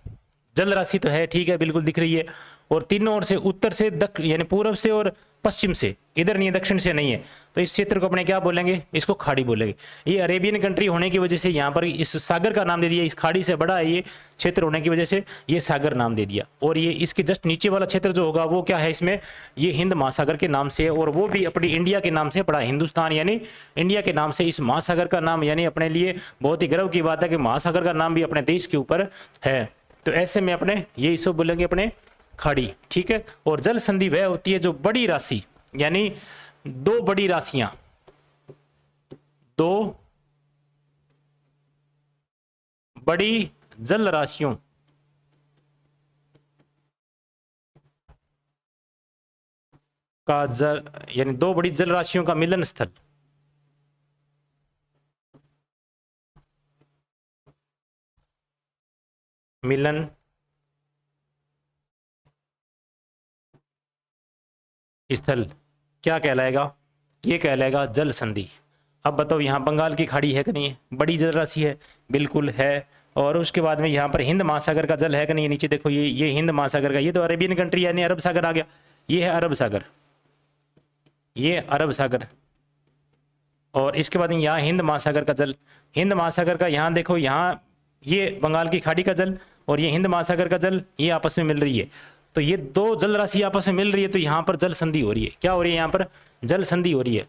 जल राशि तो है, ठीक है, बिल्कुल दिख रही है, और तीनों ओर से, उत्तर से यानी पूर्व से और पश्चिम से, इधर नहीं है, दक्षिण से नहीं है, तो इस क्षेत्र को अपने क्या बोलेंगे, इसको खाड़ी बोलेंगे। ये अरेबियन कंट्री होने की वजह से यहाँ पर इस सागर का नाम दे दिया, इस खाड़ी से बड़ा है ये क्षेत्र होने की वजह से ये सागर नाम दे दिया। और ये इसके जस्ट नीचे वाला क्षेत्र जो होगा वो क्या है, इसमें ये हिंद महासागर के नाम से है, और वो भी अपनी इंडिया के नाम से पड़ा, हिंदुस्तान यानी इंडिया के नाम से इस महासागर का नाम, यानी अपने लिए बहुत ही गर्व की बात है कि महासागर का नाम भी अपने देश के ऊपर है। तो ऐसे में अपने ये इसको बोलेंगे अपने खाड़ी। ठीक है, और जल संधि वह होती है जो बड़ी राशि, यानी दो बड़ी राशियां, दो बड़ी जल राशियों का जल, यानी दो बड़ी जल राशियों का मिलन स्थल, मिलन स्थल क्या कहलाएगा, ये कहलाएगा जल संधि। अब बताओ यहाँ बंगाल की खाड़ी है कि नहीं है, बड़ी जल राशि है, बिल्कुल है। और उसके बाद में यहाँ पर हिंद महासागर का जल है कि नहीं है, नीचे देखो ये हिंद महासागर का, ये तो अरेबियन कंट्री यानी अरब सागर आ गया, ये है अरब सागर, ये अरब सागर। और इसके बाद यहाँ हिंद महासागर का जल, हिंद महासागर का यहाँ देखो, यहाँ ये बंगाल की खाड़ी का जल और ये हिंद महासागर का जल, ये आपस में मिल रही है। तो ये दो जल राशि आपस में मिल रही है, तो यहाँ पर जल संधि हो रही है। क्या हो रही है, यहाँ पर जल संधि हो रही है।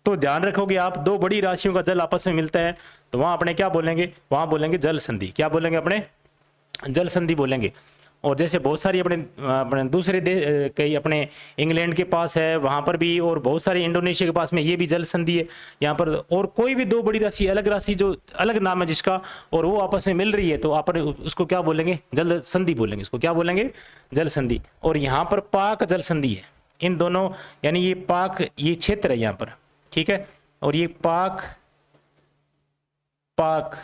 तो ध्यान रखोगे आप, दो बड़ी राशियों का जल आपस में मिलता है तो वहां अपने क्या बोलेंगे, वहां बोलेंगे जल संधि। क्या बोलेंगे अपने, जल संधि बोलेंगे। और जैसे बहुत सारी अपने अपने दूसरे देश, कई अपने इंग्लैंड के पास है वहां पर भी, और बहुत सारे इंडोनेशिया के पास में ये भी जल संधि है यहाँ पर। और कोई भी दो बड़ी राशि, अलग राशि जो अलग नाम है जिसका, और वो आपस में मिल रही है, तो आप उसको क्या बोलेंगे, जल संधि बोलेंगे, इसको क्या बोलेंगे, जल संधि। और यहाँ पर पाक जल संधि है, इन दोनों, यानी ये पाक, ये क्षेत्र है यहाँ पर, ठीक है, और ये पाक, पाक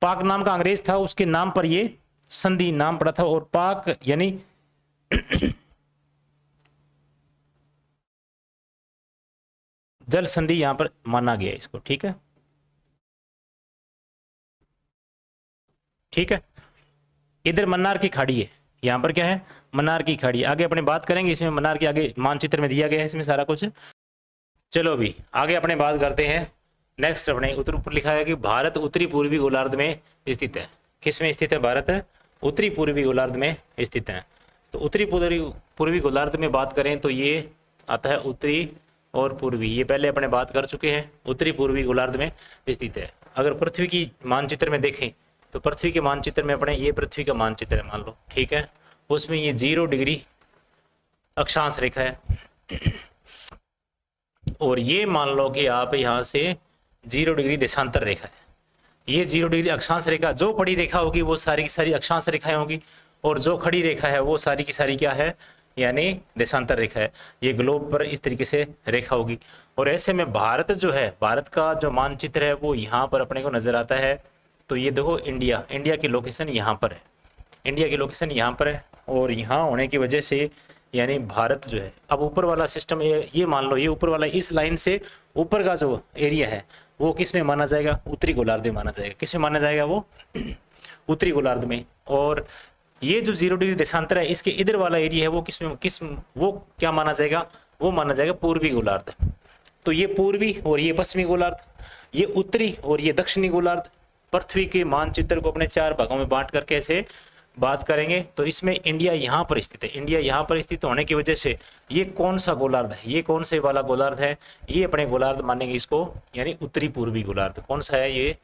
पाक नाम का अंग्रेज था, उसके नाम पर ये संधि नाम पड़ा था। और पाक यानी जल संधि यहां पर माना गया इसको, ठीक है, ठीक है। इधर मन्नार की खाड़ी है, यहाँ पर क्या है, मन्नार की खाड़ी। आगे अपने बात करेंगे इसमें, मन्नार की आगे मानचित्र में दिया गया है इसमें सारा कुछ। चलो अभी आगे अपने बात करते हैं। नेक्स्ट अपने उत्तर ऊपर लिखा है कि भारत उत्तरी पूर्वी गोलार्ध में स्थित है। किस में स्थित है? भारत उत्तरी पूर्वी गोलार्ध में स्थित है। तो उत्तरी पूर्वी गोलार्ध में बात करें तो ये आता है उत्तरी और पूर्वी, ये पहले अपने बात कर चुके हैं, उत्तरी पूर्वी गोलार्ध में स्थित है। अगर पृथ्वी की मानचित्र में देखें तो पृथ्वी के मानचित्र में अपने, ये पृथ्वी का मानचित्र है मान लो, ठीक है, उसमें ये 0 डिग्री अक्षांश रेखा है, और ये मान लो कि आप यहाँ से 0 डिग्री देशांतर रेखा है। ये 0 डिग्री अक्षांश रेखा, जो पड़ी रेखा होगी वो सारी की सारी अक्षांश रेखाएं होगी, और जो खड़ी रेखा है वो सारी की सारी क्या है, यानी देशांतर रेखा है। ये ग्लोब पर इस तरीके से रेखा होगी। और ऐसे में भारत जो है, भारत का जो मानचित्र है वो यहाँ पर अपने को नजर आता है। तो ये देखो इंडिया, इंडिया की लोकेशन यहाँ पर है, इंडिया की लोकेशन यहाँ पर है, और यहाँ होने की वजह से यानी भारत जो है, अब ऊपर वाला सिस्टम ये मान लो, ये ऊपर वाला इस लाइन से ऊपर का जो एरिया है वो किस में माना जाएगा? उत्तरी गोलार्ध में माना जाएगा। किस में माना जाएगा वो? उत्तरी गोलार्ध में। और ये जो 0 डिग्री देशांतर है इसके इधर वाला एरिया है वो वो क्या माना जाएगा? वो माना जाएगा पूर्वी गोलार्ध। तो ये पूर्वी और ये पश्चिमी गोलार्ध, ये उत्तरी और ये दक्षिणी गोलार्ध। पृथ्वी के मानचित्र को अपने 4 भागों में बांट कर कैसे बात करेंगे तो इसमें इंडिया यहाँ पर स्थित है। इंडिया यहाँ पर स्थित होने की वजह से ये कौन सा गोलार्ध है, ये कौन से वाला गोलार्ध है? ये अपने गोलार्ध मानेंगे इसको, यानी उत्तरी पूर्वी गोलार्ध। कौन सा है ये?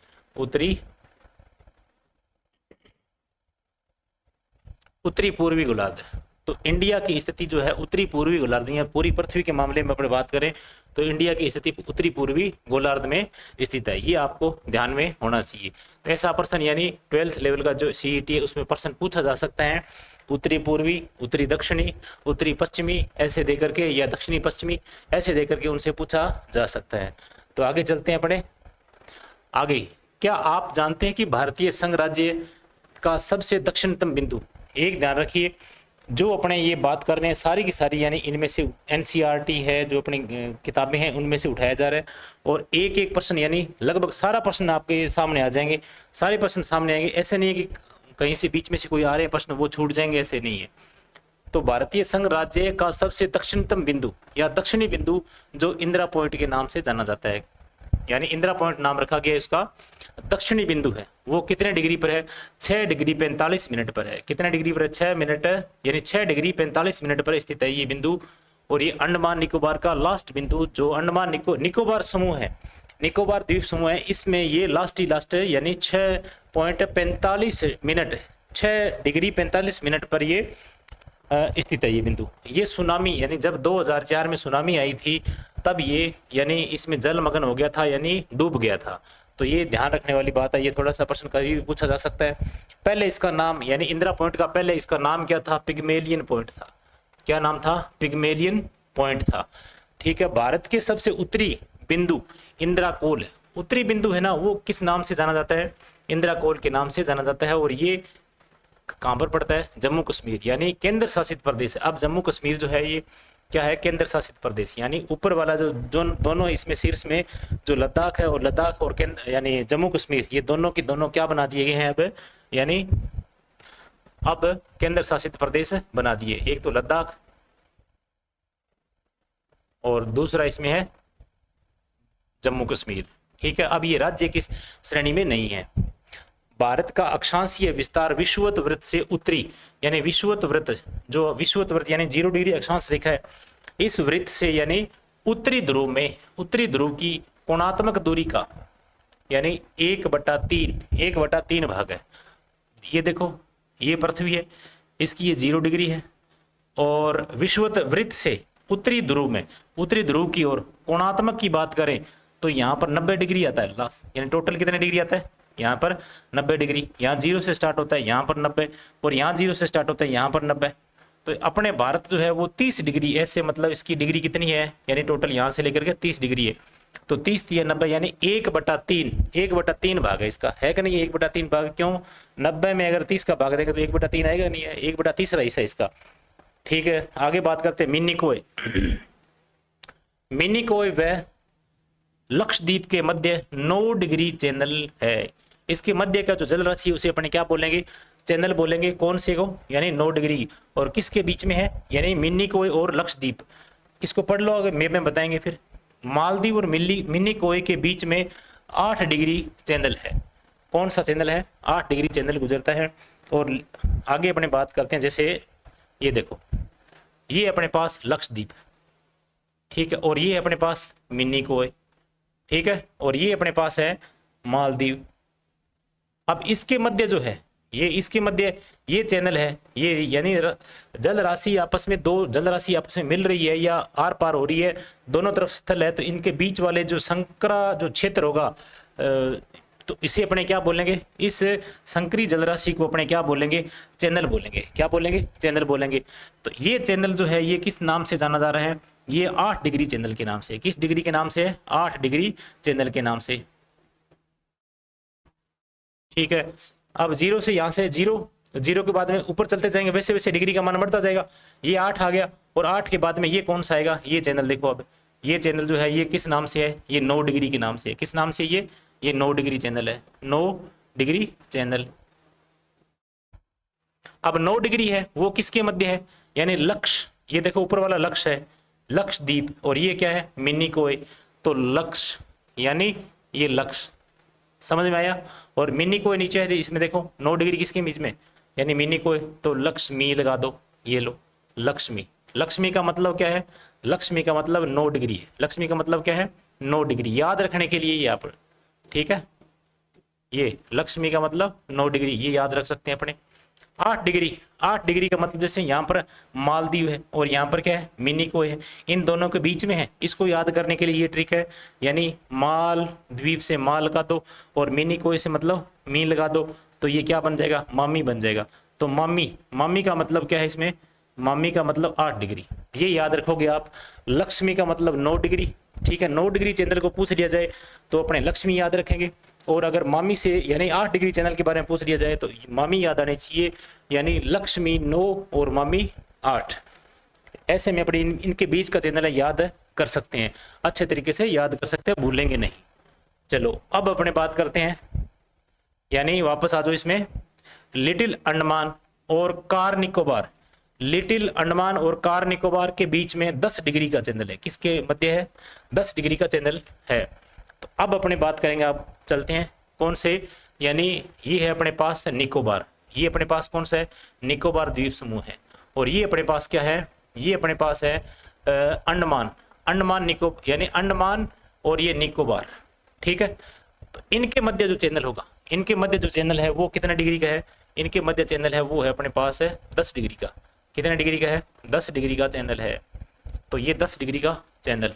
उत्तरी पूर्वी गोलार्ध। तो इंडिया की स्थिति जो है उत्तरी पूर्वी गोलार्ध, या पूरी पृथ्वी के मामले में अपने बात करें तो इंडिया की स्थिति उत्तरी पूर्वी गोलार्ध में स्थित है। ये आपको ध्यान में होना चाहिए। तो ऐसा प्रश्न यानी 12th लेवल का जो CET है उसमें प्रश्न पूछा जा सकता है, उत्तरी पूर्वी, उत्तरी दक्षिणी, उत्तरी पश्चिमी ऐसे देकर के, या दक्षिणी पश्चिमी ऐसे देकर के उनसे पूछा जा सकता है। तो आगे चलते हैं अपने आगे। क्या आप जानते हैं कि भारतीय संघ राज्य का सबसे दक्षिणतम बिंदु, एक ध्यान रखिए, जो अपने ये बात कर रहे हैं सारी की सारी यानी इनमें से NCERT है जो अपनी किताबें हैं उनमें से उठाया जा रहा है, और एक एक प्रश्न यानी लगभग सारा प्रश्न आपके सामने आ जाएंगे, सारे प्रश्न सामने आएंगे। ऐसे नहीं है कि कहीं से बीच में से कोई आ रहे प्रश्न वो छूट जाएंगे, ऐसे नहीं है। तो भारतीय संघ राज्य का सबसे दक्षिणतम बिंदु या दक्षिणी बिंदु जो इंदिरा पॉइंट के नाम से जाना जाता है, यानी इंदिरा पॉइंट नाम रखा गया इसका, दक्षिणी बिंदु है, वो कितने डिग्री पर है? 6 डिग्री 45 मिनट पर है। कितने डिग्री पर है? 6 मिनट, यानी 6 डिग्री 45 मिनट पर स्थित है ये बिंदु। और ये अंडमान निकोबार का लास्ट बिंदु, जो अंडमान निकोबार समूह है, निकोबार द्वीप समूह है, इसमें ये लास्ट है, यानी 6.45 मिनट, 6 डिग्री 45 मिनट पर ये स्थित है ये बिंदु। ये सुनामी यानी जब 2004 में सुनामी आई थी तब ये यानी इसमें जलमग्न हो गया था, यानी डूब गया था। तो ये ध्यान रखने वाली बात है। ये थोड़ा सा प्रश्न कभी भी पूछा जा सकता है। पहले इसका नाम यानी इंदिरा पॉइंट का पहले इसका नाम क्या था? पिग्मेलियन पॉइंट था। क्या नाम था? पिग्मेलियन पॉइंट था। ठीक है। भारत के सबसे उत्तरी बिंदु इंदिरा कोल, उत्तरी बिंदु है ना, वो किस नाम से जाना जाता है? इंदिरा कोल के नाम से जाना जाता है। और ये कहां पर पड़ता है? जम्मू कश्मीर, यानी केंद्र शासित प्रदेश है। अब जम्मू कश्मीर जो है ये क्या है? केंद्र शासित प्रदेश। यानी ऊपर वाला जो दोनों इसमें शीर्ष में जो लद्दाख है, और लद्दाख और केंद्र यानी जम्मू कश्मीर, ये दोनों की दोनों क्या बना दिए गए हैं अब? यानी अब केंद्र शासित प्रदेश बना दिए। एक तो लद्दाख और दूसरा इसमें है जम्मू कश्मीर। ठीक है। अब ये राज्य की श्रेणी में नहीं है। भारत का अक्षांशीय विस्तार विषुवत वृत्त से उत्तरी, यानी विषुवत वृत्त, जो विषुवत वृत्त यानी 0 डिग्री अक्षांश रेखा है, इस वृत्त से यानी उत्तरी ध्रुव में, उत्तरी ध्रुव की कोणात्मक दूरी का यानी 1/3 भाग है। ये देखो ये पृथ्वी है, इसकी ये 0 डिग्री है, और विषुवत वृत्त से उत्तरी ध्रुव में, उत्तरी ध्रुव की ओर कोणात्मक की बात करें तो यहाँ पर 90 डिग्री आता है लास्ट, यानी टोटल कितने डिग्री आता है? यहाँ पर 90 डिग्री। यहाँ 0 से स्टार्ट होता है, यहाँ पर 90, और यहाँ 0 से स्टार्ट होता है, यहाँ पर 90। तो अपने भारत जो है वो 30 डिग्री ऐसे, मतलब इसकी डिग्री कितनी है? यानी टोटल यहाँ से लेकर के 30 डिग्री है। तो 30 या 90 यानी 1/3 भाग है इसका, है कि नहीं? 1/3 भाग। क्यों? 90 में अगर 30 का भाग देंगे तो 1/3 आएगा नहीं है, 1/3 हिस्सा इसका। ठीक है, आगे बात करते हैं मिनिकोय। मिनिकोय वह लक्षद्वीप के मध्य 9 डिग्री चैनल है। इसके मध्य का जो जल राशि उसे अपने क्या बोलेंगे, चैनल बोलेंगे। कौन से को, यानी 9 डिग्री। और किसके बीच में है, यानी मिनिकोय और लक्षद्वीप। इसको पढ़ लो, अगर मैप में बताएंगे फिर। मालदीव और मिनिकोय के बीच में 8 डिग्री चैनल है। कौन सा चैनल है, 8 डिग्री चैनल गुजरता है। और आगे अपने बात करते हैं, जैसे ये देखो, ये अपने पास लक्षद्वीप, ठीक है, और ये अपने पास मिनिकोय, ठीक है, और ये अपने पास है मालदीव। अब इसके मध्य जो है, ये इसके मध्य ये चैनल है, ये यानी जल राशि आपस में, दो जल राशि आपस में मिल रही है या आर पार हो रही है, दोनों तरफ स्थल है, तो इनके बीच वाले जो संकरा जो क्षेत्र होगा, तो इसे अपने क्या बोलेंगे, इस संकरी जल राशि को अपने क्या बोलेंगे, चैनल बोलेंगे। क्या बोलेंगे, चैनल बोलेंगे। तो ये चैनल जो है ये किस नाम से जाना जा रहा है, ये 8 डिग्री चैनल के नाम से। किस डिग्री के नाम से है, 8 डिग्री चैनल के नाम से, ठीक है। अब 0 से यहां से 0 के बाद में ऊपर चलते जाएंगे, वैसे वैसे डिग्री का मान बढ़ता जाएगा। ये 8 आ गया, और 8 के बाद में ये कौन सा आएगा, ये चैनल देखो। अब ये चैनल जो है ये किस नाम से है, ये 9 डिग्री के नाम से है। किस नाम से, ये 9 डिग्री चैनल है, 9 डिग्री चैनल। अब 9 डिग्री है वो किसके मध्य है, यानी लक्ष्य, ये देखो ऊपर वाला लक्ष्य है लक्षद्वीप, और ये क्या है, मिनिकोय। तो लक्ष्य यानी ये लक्ष्य, समझ में आया। और मिनिकोय नीचे है, इसमें देखो 9 डिग्री किसके बीच में, यानी मिनिकोय, तो लक्ष्मी लगा दो। ये लो लक्ष्मी, लक्ष्मी का मतलब क्या है, लक्ष्मी का मतलब 9 डिग्री है। लक्ष्मी का मतलब क्या है, 9 डिग्री, याद रखने के लिए यहाँ पर, ठीक है। ये लक्ष्मी का मतलब 9 डिग्री, ये याद रख सकते हैं अपने। 8 डिग्री, 8 डिग्री का मतलब जैसे यहाँ पर मालदीव है और यहाँ पर क्या है, मिनिकोय है, इन दोनों के बीच में है। इसको याद करने के लिए ये ट्रिक है, यानी माल द्वीप से माल लगा दो और मिनिकोय से मतलब मी लगा दो, तो ये क्या बन जाएगा, मामी बन जाएगा। तो मामी, मामी का मतलब क्या है इसमें, मामी का मतलब 8 डिग्री, ये याद रखोगे आप। लक्ष्मी का मतलब 9 डिग्री, ठीक है। 9 डिग्री चैनल को पूछ लिया जाए तो अपने लक्ष्मी याद रखेंगे, और अगर मामी से यानी 8 डिग्री चैनल के बारे में पूछ लिया जाए तो मामी याद आने चाहिए, यानी लक्ष्मी 9 और मामी 8। ऐसे में अपने इनके बीच का चैनल है, याद कर सकते हैं, अच्छे तरीके से याद कर सकते हैं, भूलेंगे नहीं। चलो अब अपने बात करते हैं, यानी वापस आ जाओ इसमें। लिटिल अंडमान और कार निकोबार, लिटिल अंडमान और कार निकोबार के बीच में 10 डिग्री का चैनल है। किसके मध्य है, 10 डिग्री का चैनल है। तो अब अपने बात करेंगे, आप चलते हैं कौन से, यानी ये है अपने पास निकोबार, ये अपने पास कौन सा है, निकोबार द्वीप समूह है। और ये अपने पास क्या है, ये अपने पास है अंडमान, अंडमान निकोबार, यानी अंडमान और ये निकोबार, ठीक है। तो इनके मध्य जो चैनल होगा, इनके मध्य जो चैनल है वो कितना डिग्री का है, इनके मध्य चैनल है वो है अपने पास है 10 डिग्री का। कितने डिग्री का है, 10 डिग्री का चैनल है। तो ये 10 डिग्री का चैनल,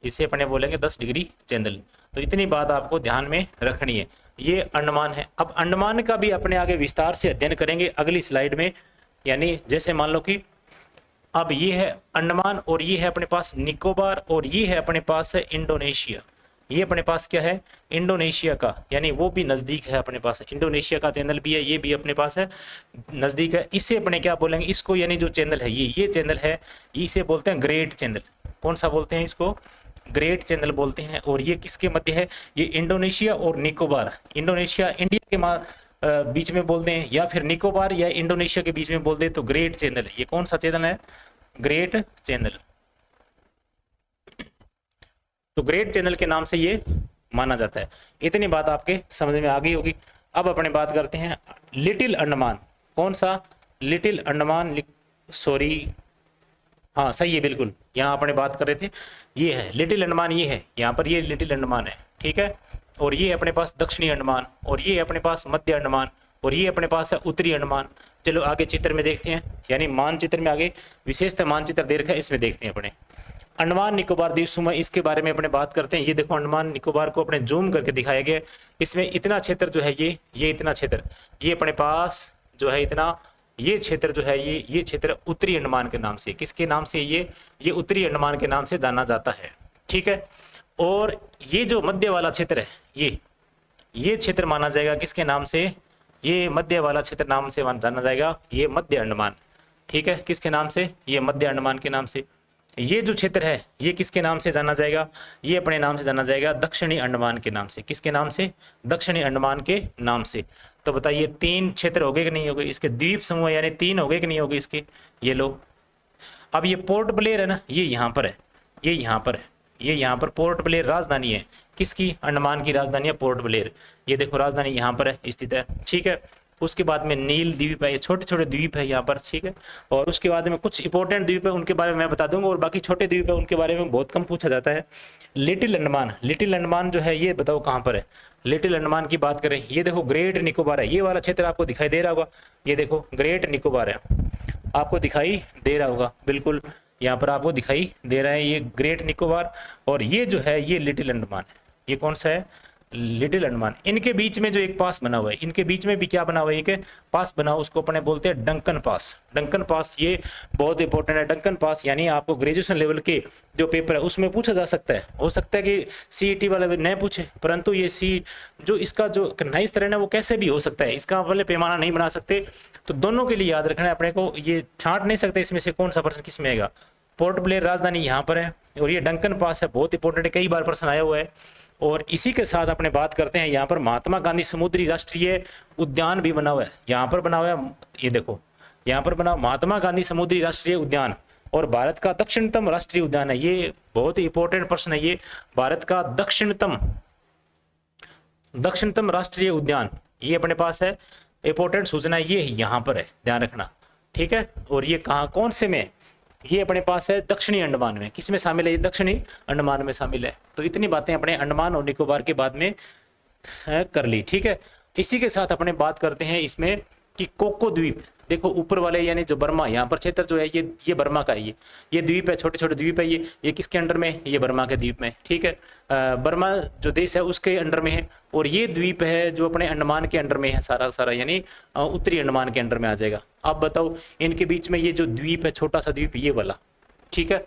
इसे अपने बोलेंगे 10 डिग्री चैनल। तो इतनी बात आपको ध्यान में रखनी है। ये अंडमान है। अब अंडमान का भी अपने आगे विस्तार से अध्ययन करेंगे अगली स्लाइड में। यानी जैसे मान लो कि अब ये है अंडमान और ये है अपने पास निकोबार और ये है अपने पास है इंडोनेशिया। ये अपने पास क्या है, इंडोनेशिया का, यानी वो भी नजदीक है अपने पास। इंडोनेशिया का चैनल भी है, ये भी अपने पास है, नजदीक है। इसे अपने क्या बोलेंगे, इसको यानी जो चैनल है ये चैनल है, इसे बोलते हैं ग्रेट चैनल। कौन सा बोलते हैं इसको, ग्रेट चैनल बोलते हैं। और ये किसके मध्य है, ये इंडोनेशिया और निकोबार, इंडोनेशिया इंडिया के बीच में बोलते हैं, या फिर निकोबार या इंडोनेशिया के बीच में बोलते हैं, तो ग्रेट चैनल है। ये कौन सा चैनल है, ग्रेट चैनल। तो ग्रेट चैनल के नाम से ये माना जाता है। इतनी बात आपके समझ में आ गई होगी। अब अपने बात करते हैं लिटिल अंडमान। कौन सा, लिटिल अंडमान, सॉरी, हाँ सही है बिल्कुल, यहाँ अपने बात कर रहे थे, ये है लिटिल अंडमान, ये है यहाँ पर, ये लिटिल अंडमान है, ठीक है। और ये अपने पास दक्षिणी अंडमान, और ये अपने पास मध्य अंडमान, और ये अपने पास है उत्तरी अंडमान। चलो आगे चित्र में देखते हैं, यानी मानचित्र में आगे विशेषता मानचित्र दे रखा है, इसमें देखते हैं अपने अंडमान निकोबार द्वीप समूह। इसके बारे में अपने बात करते हैं। ये देखो अंडमान निकोबार को अपने जूम करके दिखाया गया। इसमें इतना क्षेत्र जो है, ये इतना क्षेत्र, ये अपने पास जो है इतना, ये क्षेत्र जो है ये क्षेत्र उत्तरी अंडमान के नाम से, किसके नाम से, ये उत्तरी अंडमान के नाम से जाना जाता है, ठीक है। और ये जो मध्य वाला क्षेत्र है, ये क्षेत्र माना जाएगा किसके नाम से, ये मध्य वाला क्षेत्र नाम से जाना जाएगा, ये मध्य अंडमान, ठीक है, किसके नाम से? ये मध्य अंडमान के नाम से। ये जो क्षेत्र है ये किसके नाम से जाना जाएगा? ये अपने नाम से जाना जाएगा दक्षिणी अंडमान के नाम से। किसके नाम से? दक्षिणी अंडमान के नाम से। तो बताइए 3 क्षेत्र हो गए कि नहीं हो गए? इसके द्वीप समूह यानी 3 हो गए कि नहीं हो गए इसके? ये लो, अब ये पोर्ट ब्लेयर है ना, ये यहाँ पर है, ये यहाँ पर है, ये यहाँ पर पोर्ट ब्लेयर राजधानी है। किसकी? अंडमान की राजधानी है पोर्ट ब्लेयर। ये देखो राजधानी यहाँ पर है, स्थित है, ठीक है। उसके बाद में नील द्वीप है, ये छोटे छोटे द्वीप है यहाँ पर, ठीक है। और उसके बाद में कुछ इंपॉर्टेंट द्वीप है उनके बारे में मैं बता दूंगा, और बाकी छोटे द्वीप है उनके बारे में बहुत कम पूछा जाता है। लिटिल अंडमान, लिटिल अंडमान जो है ये बताओ कहाँ पर है? लिटिल अंडमान की बात करें, ये देखो ग्रेट निकोबार है, ये वाला क्षेत्र आपको दिखाई दे रहा होगा, ये देखो ग्रेट निकोबार है, आपको दिखाई दे रहा होगा, बिल्कुल यहाँ पर आपको दिखाई दे रहा है, ये ग्रेट निकोबार। और ये जो है ये लिटिल अंडमान है। ये कौन सा है? लिटिल अंडमान। इनके बीच में जो एक पास बना हुआ है, इनके बीच में भी क्या बना हुआ है? एक पास बना हुआ, उसको अपने बोलते हैं डंकन पास। डंकन पास ये बहुत इंपॉर्टेंट है। डंकन पास यानी आपको ग्रेजुएशन लेवल के जो पेपर है उसमें पूछा जा सकता है। हो सकता है कि सीईटी वाले न पूछे, परंतु ये जो इसका जो कठिनाई स्तर है ना वो कैसे भी हो सकता है, इसका वाले पैमाना नहीं बना सकते। तो दोनों के लिए याद रखना है अपने को, ये छांट नहीं सकते इसमें से कौन सा प्रश्न किस में आएगा। पोर्ट ब्लेयर राजधानी यहाँ पर है, और ये डंकन पास है, बहुत इंपॉर्टेंट है, कई बार प्रश्न आया हुआ है। और इसी के साथ अपने बात करते हैं, यहाँ पर महात्मा गांधी समुद्री राष्ट्रीय उद्यान भी बना हुआ है। यहाँ पर बना हुआ है, ये देखो यहाँ पर बना महात्मा गांधी समुद्री राष्ट्रीय उद्यान, और भारत का दक्षिणतम राष्ट्रीय उद्यान है। ये बहुत ही इंपॉर्टेंट प्रश्न है, ये भारत का दक्षिणतम राष्ट्रीय उद्यान ये अपने पास है। इंपॉर्टेंट सूचना ये यहाँ पर है, ध्यान रखना, ठीक है। और ये कहाँ कौन से में? ये अपने पास है दक्षिणी अंडमान में। किस में शामिल है? ये दक्षिणी अंडमान में शामिल है। तो इतनी बातें अपने अंडमान और निकोबार के बाद में कर ली, ठीक है। इसी के साथ अपने बात करते हैं इसमें कि कोको द्वीप, देखो ऊपर वाले यानी जो बर्मा यहाँ पर क्षेत्र जो है ये बर्मा का है, ये द्वीप है, छोटे छोटे द्वीप है, ये किसके अंडर में? ये बर्मा के द्वीप में, ठीक है। बर्मा जो देश है उसके अंडर में है, और ये द्वीप है जो अपने अंडमान के अंडर में है, सारा सारा यानी उत्तरी अंडमान के अंडर में आ जाएगा। अब बताओ इनके बीच में ये जो द्वीप है, छोटा सा द्वीप ये वाला, ठीक है,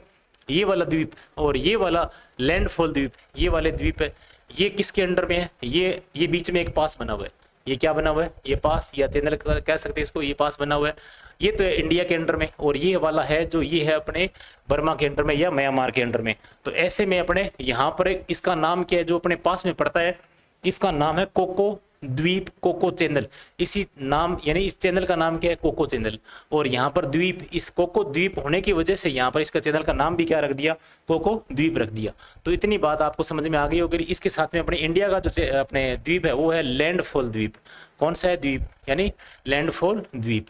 ये वाला द्वीप और ये वाला लैंडफॉल द्वीप, ये वाले द्वीप है, ये किसके अंडर में है? ये बीच में एक पास बना हुआ है, ये क्या बना हुआ है? ये पास या चैनल कह सकते हैं इसको, ये पास बना हुआ है, ये तो है इंडिया के अंडर में, और ये वाला है जो ये है अपने बर्मा के अंडर में या म्यांमार के अंडर में। तो ऐसे में अपने यहाँ पर इसका नाम क्या है जो अपने पास में पड़ता है? इसका नाम है कोको द्वीप, कोको चैनल। इसी नाम यानी इस चैनल का नाम क्या है? Coco Chanel. और यहाँ पर द्वीप, इस कोको द्वीप होने की वजह से यहाँ पर इसका चैनल का नाम भी क्या रख दिया? कोको द्वीप रख दिया। तो इतनी बात आपको समझ में आ गई होगी। इसके साथ में अपने इंडिया का जो अपने द्वीप है वो है लैंडफॉल द्वीप। कौन सा है द्वीप? यानी लैंडफॉल द्वीप।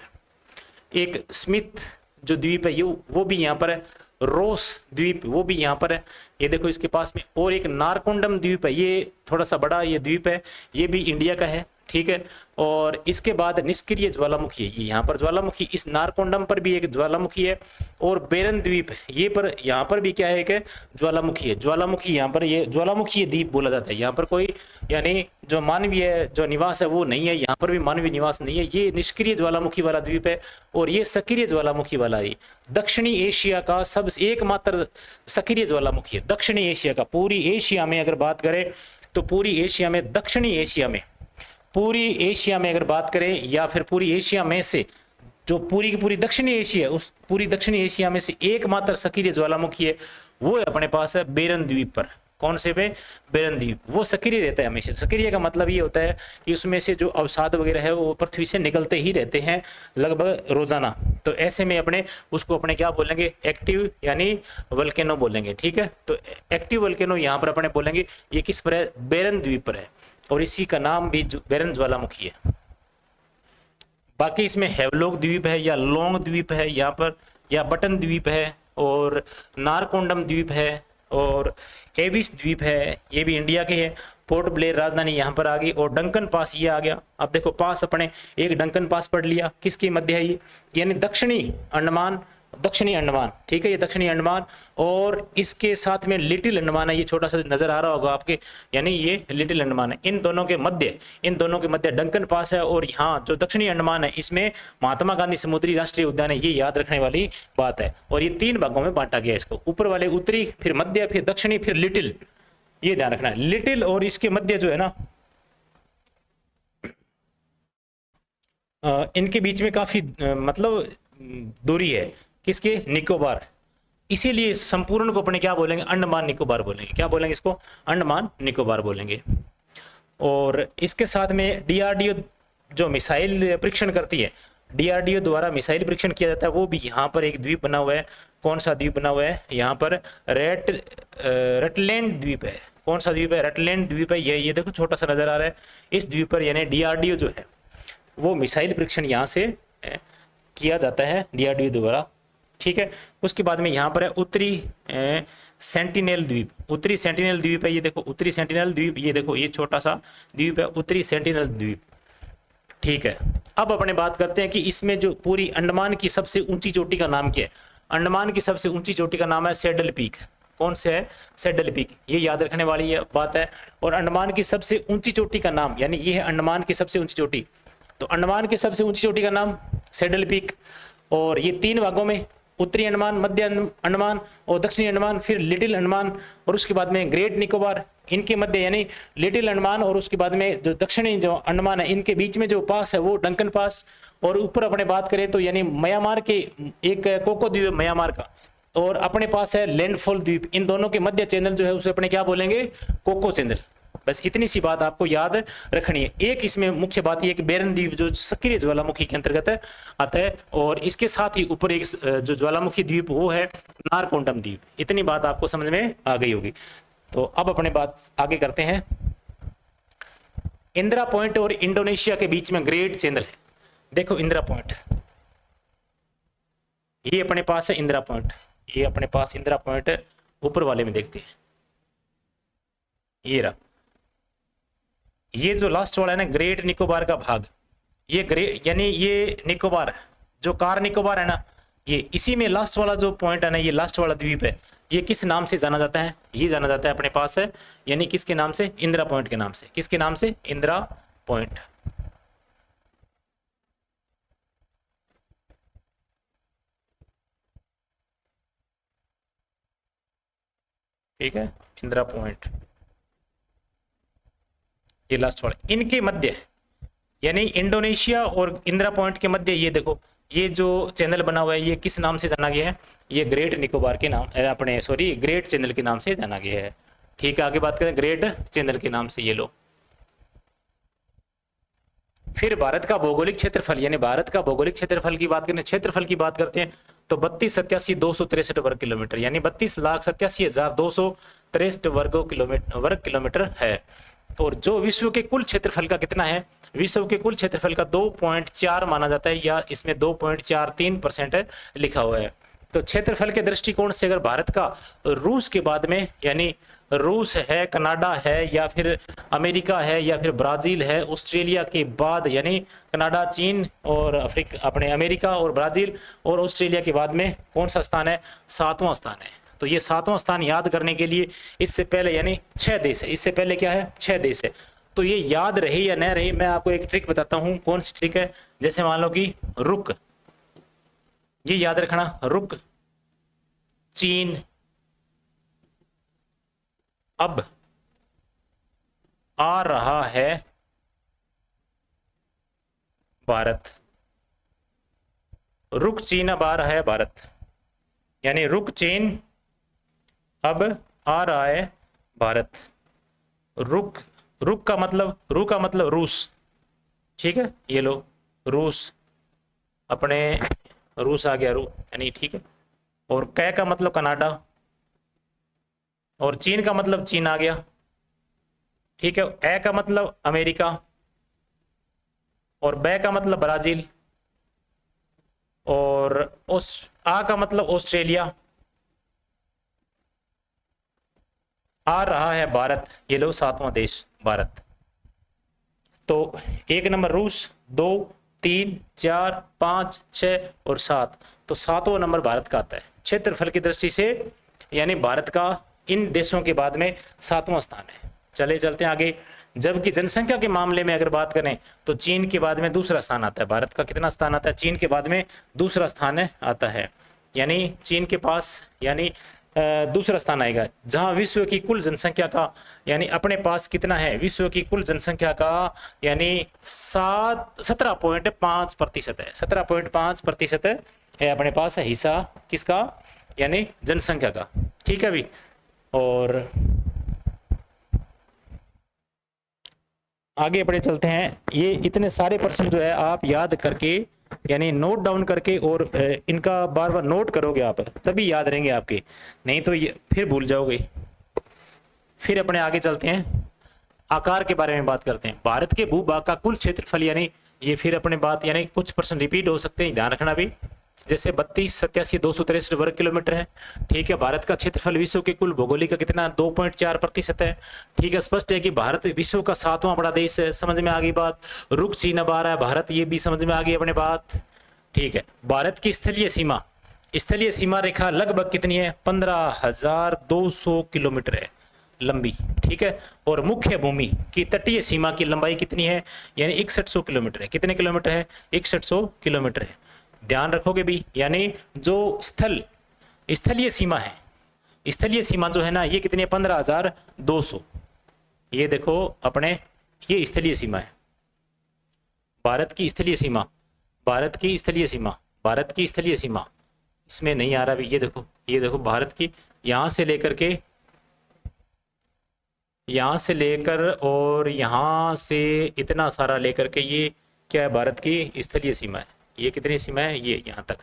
एक स्मिथ जो द्वीप है ये वो भी यहाँ पर है, रोस द्वीप वो भी यहाँ पर है, ये देखो इसके पास में। और एक नारकोंडम द्वीप है, ये थोड़ा सा बड़ा ये द्वीप है, ये भी इंडिया का है, ठीक है। और इसके बाद निष्क्रिय ज्वालामुखी है, ये यहाँ पर ज्वालामुखी, इस नारकोंडम पर भी एक ज्वालामुखी है। और बेरन द्वीप ये पर यहाँ पर भी क्या है? एक ज्वालामुखी है। ज्वालामुखी यहाँ पर ये ज्वालामुखी द्वीप बोला जाता है। यहाँ पर कोई यानी जो मानवीय जो निवास है वो नहीं है, यहाँ पर भी मानवीय निवास नहीं है। ये निष्क्रिय ज्वालामुखी वाला द्वीप है, और ये सक्रिय ज्वालामुखी वाला है। दक्षिणी एशिया का सबसे एकमात्र सक्रिय ज्वालामुखी है, दक्षिणी एशिया का। पूरी एशिया में अगर बात करें तो पूरी एशिया में, दक्षिणी एशिया में, पूरी एशिया में अगर बात करें या फिर पूरी एशिया में से जो पूरी की पूरी दक्षिणी एशिया, उस पूरी दक्षिणी एशिया में से एकमात्र सक्रिय ज्वालामुखी है वो अपने पास है बेरन द्वीप पर। कौन से पे? बेरन द्वीप। वो सक्रिय रहता है हमेशा। सक्रिय का मतलब ये होता है कि उसमें से जो अवसाद वगैरह है वो पृथ्वी से निकलते ही रहते हैं लगभग रोजाना। तो ऐसे में अपने उसको अपने क्या बोलेंगे? एक्टिव यानी वल्केनो बोलेंगे, ठीक है। तो एक्टिव वल्केनो यहाँ पर अपने बोलेंगे। ये किस पर है? बेरन द्वीप पर है, और इसी का नाम भी बेरन ज्वालामुखी है। बाकी इसमें हेवलॉक द्वीप है या लॉन्ग द्वीप है यहाँ पर, या बटन द्वीप है, और नारकोंडम द्वीप है, और एविस द्वीप है, ये भी इंडिया के है। पोर्ट ब्लेयर राजधानी यहाँ पर आ गई, और डंकन पास ये आ गया। अब देखो पास अपने एक डंकन पास पढ़ लिया, किसकी मध्य है ये? यानी दक्षिणी अंडमान, दक्षिणी अंडमान, ठीक है, ये दक्षिणी अंडमान। और इसके साथ में लिटिल अंडमान है, ये छोटा सा नजर आ रहा होगा आपके, यानी ये लिटिल अंडमान है। इन दोनों के मध्य डंकन पास है। और यहाँ जो दक्षिणी अंडमान है इसमें महात्मा गांधी समुद्री राष्ट्रीय उद्यान है, ये याद रखने वाली बात है। और ये 3 भागों में बांटा गया इसको, ऊपर वाले उत्तरी, फिर मध्य, फिर दक्षिणी, फिर लिटिल, ये ध्यान रखना है। लिटिल और इसके मध्य जो है ना, इनके बीच में काफी मतलब दूरी है किसके, निकोबार। इसीलिए संपूर्ण को अपने क्या बोलेंगे, अंडमान निकोबार बोलेंगे। क्या बोलेंगे इसको, अंडमान निकोबार बोलेंगे। और इसके साथ में डीआरडीओ जो मिसाइल परीक्षण करती है, डीआरडीओ द्वारा मिसाइल परीक्षण किया जाता है, वो भी यहाँ पर एक द्वीप बना हुआ है। कौन सा द्वीप बना हुआ है, यहाँ पर रटलैंड द्वीप है। कौन सा द्वीप है, रटलैंड द्वीप है। ये देखो छोटा सा नजर आ रहा है। इस द्वीप पर यानी डीआरडीओ जो है वो मिसाइल परीक्षण यहाँ से किया जाता है डीआरडीओ द्वारा, ठीक है। उसके बाद में यहाँ पर है उत्तरी सेंटिनेल द्वीप। उत्तरी सेंटिनेल द्वीप है, ये देखो उत्तरी सेंटिनेल द्वीप, ये देखो ये छोटा सा द्वीप है उत्तरी सेंटिनेल द्वीप, ठीक है। अब अपने बात करते हैं कि इसमें जो पूरी अंडमान की सबसे ऊंची चोटी का नाम क्या है। अंडमान की सबसे ऊंची चोटी का नाम है सैडल पीक। कौन से है, सैडल पीक, ये याद रखने वाली बात है। और अंडमान की सबसे ऊंची चोटी का नाम, यानी ये है अंडमान की सबसे ऊंची चोटी, तो अंडमान की सबसे ऊंची चोटी का नाम सैडल पीक। और ये 3 भागों में, उत्तरी अंडमान, मध्य अंडमान और दक्षिणी अंडमान, फिर लिटिल अंडमान और उसके बाद में ग्रेट निकोबार। इनके मध्य यानी लिटिल अंडमान और उसके बाद में जो दक्षिणी जो अंडमान है, इनके बीच में जो पास है वो डंकन पास। और ऊपर अपने बात करें तो यानी म्यांमार के एक कोको द्वीप म्यांमार का, और अपने पास है लैंडफॉल द्वीप। इन दोनों के मध्य चैनल जो है उसे अपने क्या बोलेंगे, कोको चैनल। बस इतनी सी बात आपको याद रखनी है। एक इसमें मुख्य बात यह कि बेरन द्वीप जो सक्रिय ज्वालामुखी के अंतर्गत आता है, और इसके साथ ही ऊपर एक जो ज्वालामुखी द्वीप वो है नारकोंडम द्वीप। इतनी बात आपको समझ में आ गई होगी। तो अब अपने बात आगे करते हैं। इंदिरा पॉइंट और इंडोनेशिया के बीच में ग्रेट चैनल है। देखो इंदिरा पॉइंट, ये अपने पास है इंदिरा पॉइंट, ये अपने पास इंदिरा पॉइंट ऊपर वाले में देखते हैं, ये रहा। ये जो लास्ट वाला है ना ग्रेट निकोबार का भाग, ये ग्रेट यानी ये निकोबार जो कार निकोबार है ना, ये इसी में लास्ट वाला जो पॉइंट है ना, ये लास्ट वाला द्वीप है, ये किस नाम से जाना जाता है, ये जाना जाता है अपने पास है यानी किसके नाम से, इंदिरा पॉइंट के नाम से। किसके नाम से, इंदिरा पॉइंट। ठीक है, इंदिरा पॉइंट, ये लास्ट वाला। इनके मध्य यानी इंडोनेशिया और इंदिरा पॉइंट के मध्य ये देखो, ये जो चैनल बना हुआ है ये किस नाम से जाना गया है, ये ग्रेट निकोबार के नाम, अपने सॉरी ग्रेट चैनल के नाम से जाना गया है। ठीक है, आगे बात करें, ग्रेट चैनल के नाम से ये लो। फिर भारत का भौगोलिक क्षेत्रफल, यानी भारत का भौगोलिक क्षेत्रफल की बात करें, क्षेत्रफल की बात करते हैं तो 32,87,263 वर्ग किलोमीटर, यानी 32,87,263 वर्ग किलोमीटर है। और जो विश्व के कुल क्षेत्रफल का कितना है, विश्व के कुल क्षेत्रफल का 2.4 माना जाता है, या इसमें 2.43% लिखा हुआ है। तो क्षेत्रफल के दृष्टिकोण से अगर भारत का रूस के बाद में, यानी रूस है, कनाडा है, या फिर अमेरिका है, या फिर ब्राजील है, ऑस्ट्रेलिया के बाद यानी कनाडा, चीन और अफ्रीका, अपने अमेरिका और ब्राजील और ऑस्ट्रेलिया के बाद में कौन सा स्थान है, 7वां स्थान है। तो ये 7वां स्थान याद करने के लिए इससे पहले यानी 6 देश है, इससे पहले क्या है, 6 देश है। तो ये याद रहे या न रहे, मैं आपको एक ट्रिक बताता हूं। कौन सी ट्रिक है, जैसे मान लो कि रुक, ये याद रखना, रुक चीन, अब आ रहा है भारत, रुक चीन अब आ रहा है भारत, यानी रुक चीन अब आ रहा है भारत। रुक, रुक का मतलब, रू का मतलब रूस, ठीक है, ये लो रूस, अपने रूस आ गया रू, यानी ठीक है। और कै का मतलब कनाडा, और चीन का मतलब चीन आ गया, ठीक है। ए का मतलब अमेरिका, और बै का मतलब ब्राजील, और आ का मतलब ऑस्ट्रेलिया, आ रहा है भारत, ये लो 7वां देश भारत। तो 1 नंबर रूस, 2, 3, 4, 5, 6 और 7, तो 7वां नंबर भारत का आता है क्षेत्रफल की दृष्टि से, यानी भारत का इन देशों के बाद में 7वां स्थान है। चले चलते हैं आगे। जबकि जनसंख्या के मामले में अगर बात करें तो चीन के बाद में दूसरा स्थान आता है। भारत का कितना स्थान आता है, चीन के बाद में दूसरा स्थान आता है, यानी चीन के पास यानी दूसरा स्थान आएगा, जहां विश्व की कुल जनसंख्या का यानी अपने पास कितना है, विश्व की कुल जनसंख्या का यानी 17.5% है, 17.5% है अपने पास है हिस्सा किसका, यानी जनसंख्या का। ठीक है भी। और आगे बढ़े चलते हैं। ये इतने सारे प्रश्न जो है आप याद करके यानी नोट डाउन करके और इनका बार बार नोट करोगे आप, तभी याद रहेंगे आपके, नहीं तो ये फिर भूल जाओगे। फिर अपने आगे चलते हैं, आकार के बारे में बात करते हैं। भारत के भूभाग का कुल क्षेत्रफल, यानी ये फिर अपने बात यानी कुछ प्रश्न रिपीट हो सकते हैं, ध्यान रखना भी। जैसे 32,87,263 वर्ग किलोमीटर है। ठीक है। भारत का क्षेत्रफल विश्व के कुल भौगोलिक का कितना, 2.4% है। ठीक है। स्पष्ट है कि भारत विश्व का 7वां बड़ा देश है, समझ में आ गई बात। रुक चीन अब आ रहा है भारत, ये भी समझ में आ गई अपने बात। ठीक है। भारत की स्थलीय सीमा, स्थलीय सीमा रेखा लगभग कितनी है, 15,200 किलोमीटर है लंबी। ठीक है। और मुख्य भूमि की तटीय सीमा की लंबाई कितनी है, यानी 6100 किलोमीटर है। कितने किलोमीटर है, 6100 किलोमीटर है। ध्यान रखोगे भी, यानी जो स्थलीय सीमा है, स्थलीय सीमा जो है ना, ये कितनी है, 15,200। ये देखो अपने, ये स्थलीय सीमा है, भारत की स्थलीय सीमा, भारत की स्थलीय सीमा, भारत की स्थलीय सीमा। इसमें नहीं आ रहा भी, ये देखो भारत की, यहां से लेकर के, यहां से लेकर और यहां से इतना सारा लेकर के, ये क्या है, भारत की स्थलीय सीमा है। ये कितनी सीमा है, ये यहां तक,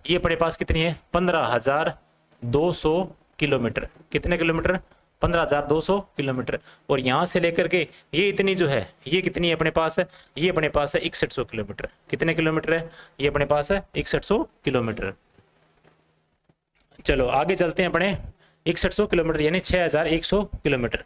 ये अपने पास कितनी है, 15,200 किलोमीटर। कितने किलोमीटर, 15,200 किलोमीटर। और यहां से लेकर के ये इतनी जो है, ये कितनी है अपने पास है, ये अपने पास है 6100 किलोमीटर। कितने किलोमीटर है, ये अपने पास है 6100 किलोमीटर। चलो आगे चलते हैं अपने, 6100 किलोमीटर यानी 6100 किलोमीटर।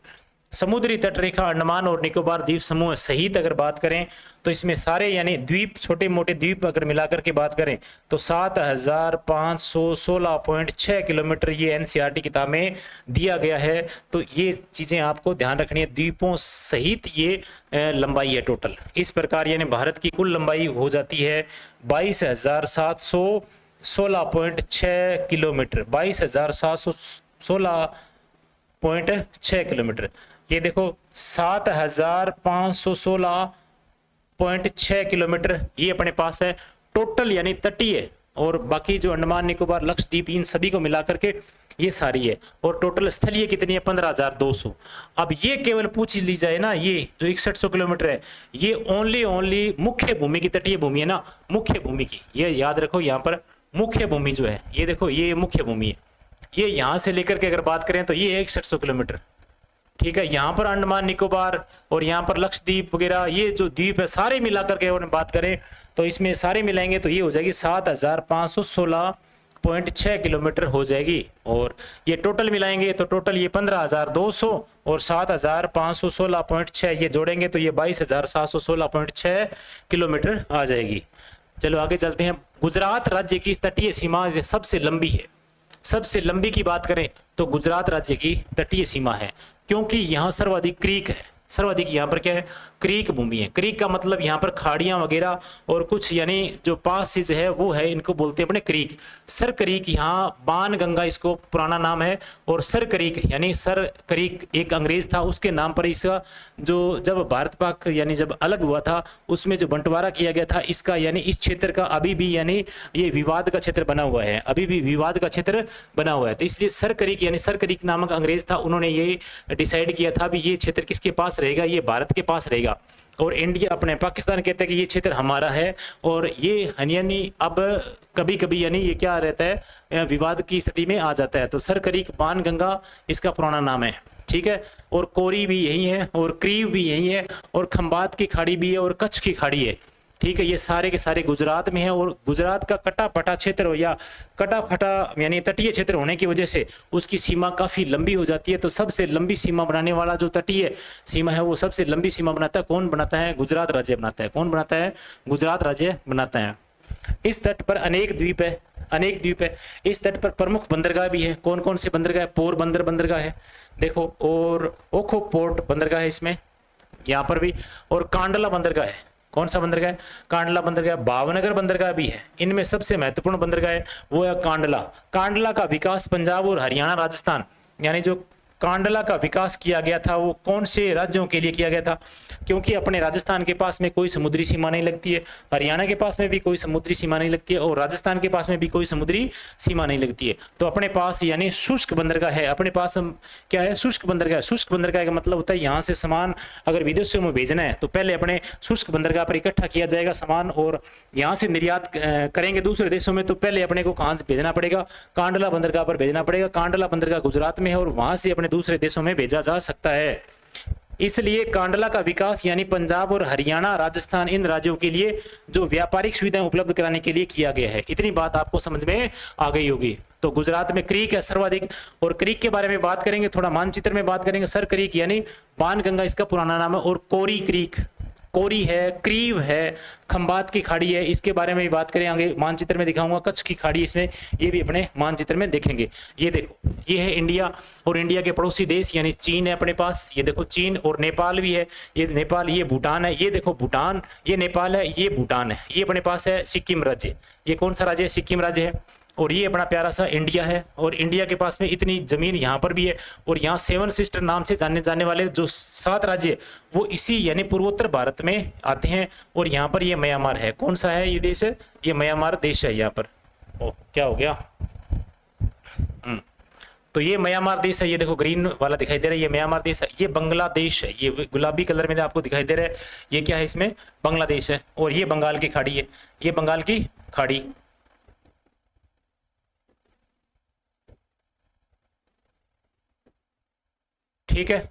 समुद्री तट रेखा अंडमान और निकोबार द्वीप समूह सहित अगर बात करें तो इसमें सारे यानी द्वीप, छोटे मोटे द्वीप अगर मिलाकर के बात करें तो 7,516.6 किलोमीटर ये एनसीईआरटी किताब में दिया गया है। तो ये चीजें आपको ध्यान रखनी है, द्वीपों सहित ये लंबाई है टोटल। इस प्रकार यानी भारत की कुल लंबाई हो जाती है 22,716.6 किलोमीटर, 22,716.6 किलोमीटर। ये देखो 7,516.6 किलोमीटर ये अपने पास है टोटल, यानी तटीय और बाकी जो अंडमान निकोबार लक्षद्वीप इन सभी को मिलाकर के ये सारी है। और टोटल स्थलीय कितनी है, 15,200। अब ये केवल पूछ ली जाए ना, ये जो 6100 किलोमीटर है ये ओनली मुख्य भूमि की, तटीय भूमि है ना, मुख्य भूमि की, ये याद रखो। यहाँ पर मुख्य भूमि जो है, ये देखो ये मुख्य भूमि है, ये यहां से लेकर के अगर बात करें तो ये 6100 किलोमीटर। ठीक है। यहाँ पर अंडमान निकोबार और यहाँ पर लक्षद्वीप वगैरह ये जो द्वीप है सारे मिलाकर के और बात करें तो इसमें सारे मिलाएंगे तो ये हो जाएगी 7,516.6 किलोमीटर हो जाएगी। और ये टोटल मिलाएंगे तो टोटल ये 15,200 और 7,516.6 ये जोड़ेंगे तो ये 22,716.6 किलोमीटर आ जाएगी। चलो आगे चलते हैं। गुजरात राज्य की तटीय सीमा सबसे लंबी है। सबसे लंबी की बात करें तो गुजरात राज्य की तटीय सीमा है, क्योंकि यहां सर्वाधिक क्रीक है। सर्वाधिक यहाँ पर क्या है, क्रीक भूमि है। क्रीक का मतलब यहाँ पर खाड़ियां वगैरह और कुछ यानी जो पासेज है वो है, इनको बोलते हैं अपने क्रीक। सर क्रीक यहाँ बाण गंगा इसको पुराना नाम है, और सर क्रीक यानी सर क्रीक एक अंग्रेज था उसके नाम पर इसका जो जब भारत पाक यानी जब अलग हुआ था उसमें जो बंटवारा किया गया था इसका, यानी इस क्षेत्र का अभी भी यानी ये विवाद का क्षेत्र बना हुआ है, अभी भी विवाद का क्षेत्र बना हुआ है। तो इसलिए सर क्रीक यानी सर क्रीक नामक अंग्रेज था, उन्होंने ये डिसाइड किया था भी ये क्षेत्र किसके पास रहेगा, ये भारत के पास रहेगा। और इंडिया अपने पाकिस्तान कहते हैं कि ये क्षेत्र हमारा है, और ये यानी अब कभी कभी यानी ये क्या रहता है, विवाद की स्थिति में आ जाता है। तो सर क्रीक बाण गंगा इसका पुराना नाम है। ठीक है। और कोरी भी यही है, और क्रीव भी यही है, और खंबात की खाड़ी भी है, और कच्छ की खाड़ी है। ठीक है। ये सारे के सारे गुजरात में है, और गुजरात का कटा फटा क्षेत्र या कटा फटा यानी तटीय क्षेत्र होने की वजह से उसकी सीमा काफी लंबी हो जाती है। तो सबसे लंबी सीमा बनाने वाला जो तटीय सीमा है वो सबसे लंबी सीमा बनाता है, कौन बनाता है, गुजरात राज्य बनाता है। कौन बनाता है, गुजरात राज्य बनाता है। इस तट पर अनेक द्वीप है, अनेक द्वीप है। इस तट पर प्रमुख बंदरगाह भी है। कौन कौन से बंदरगाह है, पोरबंदर बंदरगाह है देखो, और ओखो पोर्ट बंदरगाह है इसमें यहाँ पर भी, और कांडला बंदरगाह है। कौन सा बंदरगाह है, कांडला बंदरगाह। भावनगर बंदरगाह भी है। इनमें सबसे महत्वपूर्ण बंदरगाह है वो है कांडला। कांडला का विकास पंजाब और हरियाणा राजस्थान यानी जो कांडला का विकास किया गया था वो कौन से राज्यों के लिए किया गया था? क्योंकि अपने राजस्थान के पास में कोई समुद्री सीमा नहीं लगती है, हरियाणा के पास में भी कोई समुद्री सीमा नहीं लगती है और राजस्थान के पास में भी कोई समुद्री सीमा नहीं लगती है। तो अपने पास यानी शुष्क बंदरगाह है, अपने पास क्या है? शुष्क बंदरगाह। शुष्क बंदरगाह का मतलब होता है यहाँ से सामान अगर विदेशों में भेजना है तो पहले अपने शुष्क बंदरगाह पर इकट्ठा किया जाएगा सामान, और यहाँ से निर्यात करेंगे दूसरे देशों में तो पहले अपने को कहाँ से भेजना पड़ेगा? कांडला बंदरगाह पर भेजना पड़ेगा। कांडला बंदरगाह गुजरात में है और वहां से अपने दूसरे देशों में भेजा जा सकता है। इसलिए कांडला का विकास यानी पंजाब और हरियाणा, राजस्थान, इन राज्यों के लिए जो व्यापारिक सुविधाएं उपलब्ध कराने के लिए किया गया है। इतनी बात आपको समझ में आ गई होगी। तो गुजरात में क्रीक है सर्वाधिक, और क्रीक के बारे में बात करेंगे, थोड़ा मानचित्र में बात करेंगे। सर क्रीक यानी बाणगंगा इसका पुराना नाम है, और कोरी क्रीक, कोरी है, क्रीव है, खंबात की खाड़ी है, इसके बारे में भी बात करें आगे, मानचित्र में दिखाऊंगा। कच्छ की खाड़ी इसमें, ये भी अपने मानचित्र में देखेंगे। ये देखो, ये है इंडिया, और इंडिया के पड़ोसी देश यानी चीन है अपने पास। ये देखो चीन, और नेपाल भी है, ये नेपाल, ये भूटान है, ये देखो भूटान, ये नेपाल है, ये भूटान है। ये अपने पास है सिक्किम राज्य। ये कौन सा राज्य है? सिक्किम राज्य है। और ये अपना प्यारा सा इंडिया है, और इंडिया के पास में इतनी जमीन यहाँ पर भी है, और यहाँ सेवन सिस्टर नाम से जाने जाने वाले जो 7 राज्य वो इसी यानी पूर्वोत्तर भारत में आते हैं। और यहाँ पर ये म्यांमार है। कौन सा है ये देश? है ये म्यांमार देश है यहाँ पर। ओ क्या हो गया? तो ये म्यांमार देश है, ये देखो ग्रीन वाला दिखाई दे रहा है, ये म्यांमार देश है। ये बांग्लादेश है, ये गुलाबी कलर में आपको दिखाई दे रहा है, ये क्या है? इसमें बांग्लादेश है। और ये बंगाल की खाड़ी है, ये बंगाल की खाड़ी। ठीक है,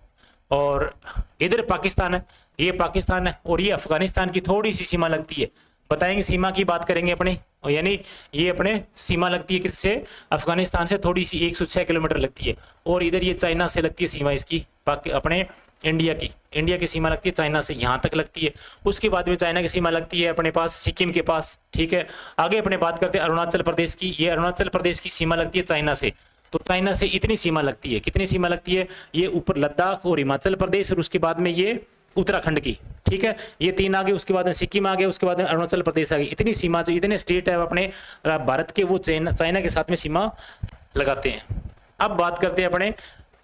और इधर पाकिस्तान है, ये पाकिस्तान है, और ये अफगानिस्तान की थोड़ी सी सीमा लगती है। बताएंगे, सीमा की बात करेंगे अपने, और यानी ये अपने सीमा लगती है किससे? अफगानिस्तान से थोड़ी सी 106 किलोमीटर लगती है। और इधर ये चाइना से लगती है सीमा इसकी, अपने इंडिया की सीमा लगती है चाइना से, यहाँ तक लगती है। उसके बाद में चाइना की सीमा लगती है अपने पास सिक्किम के पास। ठीक है, आगे अपने बात करते हैं अरुणाचल प्रदेश की। ये अरुणाचल प्रदेश की सीमा लगती है चाइना से, तो चाइना से इतनी सीमा लगती है। कितनी सीमा लगती है? ये ऊपर लद्दाख और हिमाचल प्रदेश, और उसके बाद में ये उत्तराखंड की। ठीक है, ये 3 आ गए, उसके बाद में सिक्किम आ गया, उसके बाद में अरुणाचल प्रदेश आ गई। इतनी सीमा, जो इतने स्टेट है अपने भारत के, वो चाइना के साथ में सीमा लगाते हैं। अब बात करते हैं अपने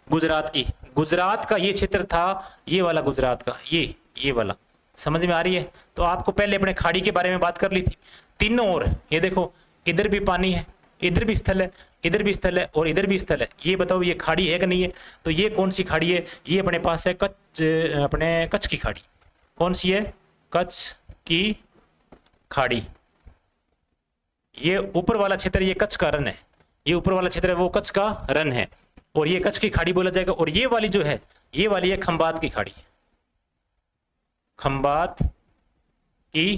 गुजरात की। गुजरात का ये क्षेत्र था, ये वाला गुजरात का, ये वाला, समझ में आ रही है? तो आपको पहले अपने खाड़ी के बारे में बात कर ली थी। तीनों ओर ये देखो, इधर भी पानी है, इधर भी स्थल है, इधर भी स्थल है, और इधर भी स्थल है। ये बताओ ये खाड़ी है कि नहीं है? तो ये कौन सी खाड़ी है? ये अपने पास है अपने कच्छ की खाड़ी। कौन सी है? कच्छ की खाड़ी। ये ऊपर वाला क्षेत्र ये कच्छ का रण है, ये ऊपर वाला क्षेत्र है वो कच्छ का रण है, और ये कच्छ की खाड़ी बोला जाएगा। और ये वाली जो है, ये वाली है खंबात की खाड़ी, खंबात की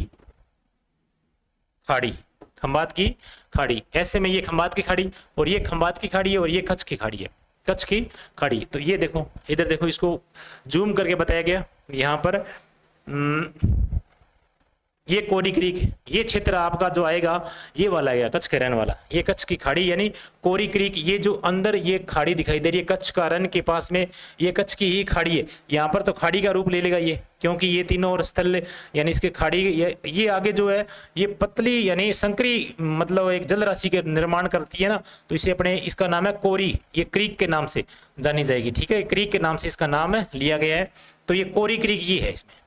खाड़ी, खंबात की खाड़ी। ऐसे में ये खंबात की खाड़ी, और ये खंबात की खाड़ी है, और ये कच्छ की खाड़ी है, कच्छ की खाड़ी। तो ये देखो, इधर देखो, इसको जूम करके बताया गया यहाँ पर। ये कोरी क्रीक, ये क्षेत्र आपका जो आएगा ये वाला आएगा कच्छ के रण वाला, ये कच्छ की खाड़ी यानी कोरी क्रीक। ये जो अंदर ये खाड़ी दिखाई दे रही है कच्छ का रण के पास में, ये कच्छ की ही खाड़ी है। यहाँ पर तो खाड़ी का रूप ले लेगा ये, क्योंकि ये तीनों और स्थल यानी इसके खाड़ी, ये आगे जो है ये पतली यानी संकरी, मतलब एक जल राशि के निर्माण करती है ना, तो इसे अपने, इसका नाम है कोरी, ये क्रीक के नाम से जानी जाएगी। ठीक है, क्रीक के नाम से इसका नाम लिया गया है। तो ये कोरी क्रीक ये है। इसमें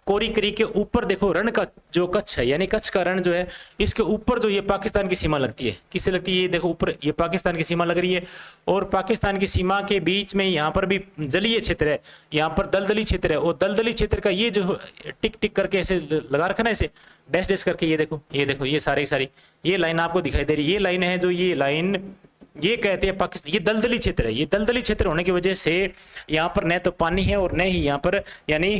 कोरी क्रीक के ऊपर देखो रण का जो कच्छ है, यानी कच्छ का रण जो है, इसके ऊपर जो ये पाकिस्तान की सीमा लगती है, किससे लगती है? ये देखो ऊपर ये पाकिस्तान की सीमा लग रही है, और पाकिस्तान की सीमा के बीच में यहाँ पर भी जलीय क्षेत्र है, यहाँ पर दलदली क्षेत्र है, और दलदली क्षेत्र का ये जो टिक टिक करके ऐसे लगा रखा ना, ऐसे डैश डैश करके, ये देखो ये सारी ये लाइन आपको दिखाई दे रही है। ये लाइन है जो, ये लाइन ये कहते हैं पाकिस्तान, ये दलदली क्षेत्र है। ये दलदली क्षेत्र होने की वजह से यहाँ पर न तो पानी है और न ही यहाँ पर यानी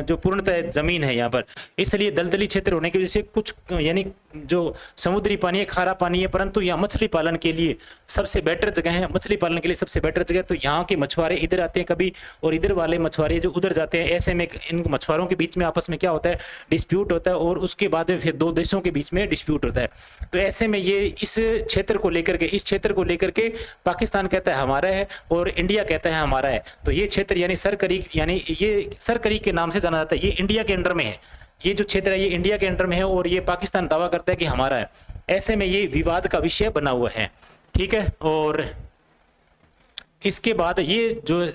जो पूर्णतः जमीन है यहाँ पर, इसलिए दलदली क्षेत्र होने की वजह से कुछ यानी जो समुद्री पानी है, खारा पानी है, परंतु यहाँ मछली पालन के लिए सबसे बेटर जगह है। मछली पालन के लिए सबसे बेटर जगह, तो यहाँ के मछुआरे इधर आते हैं कभी, और इधर वाले मछुआरे जो उधर जाते हैं। ऐसे में इन मछुआरों के बीच में आपस में क्या होता है? डिस्प्यूट होता है, और उसके बाद फिर 2 देशों के बीच में डिस्प्यूट होता है। तो ऐसे में ये इस क्षेत्र को लेकर के, इस क्षेत्र को लेकर के पाकिस्तान कहता है हमारा है, और इंडिया कहता है हमारा है। तो ये क्षेत्र यानी सर क्रीक, यानी ये सर क्रीक के नाम से जाना जाता है। ये इंडिया के अंडर में है, ये जो क्षेत्र है ये इंडिया के अंडर में है, और ये पाकिस्तान दावा करता है कि हमारा है। ऐसे में ये विवाद का विषय बना हुआ है। ठीक है, और इसके बाद ये जो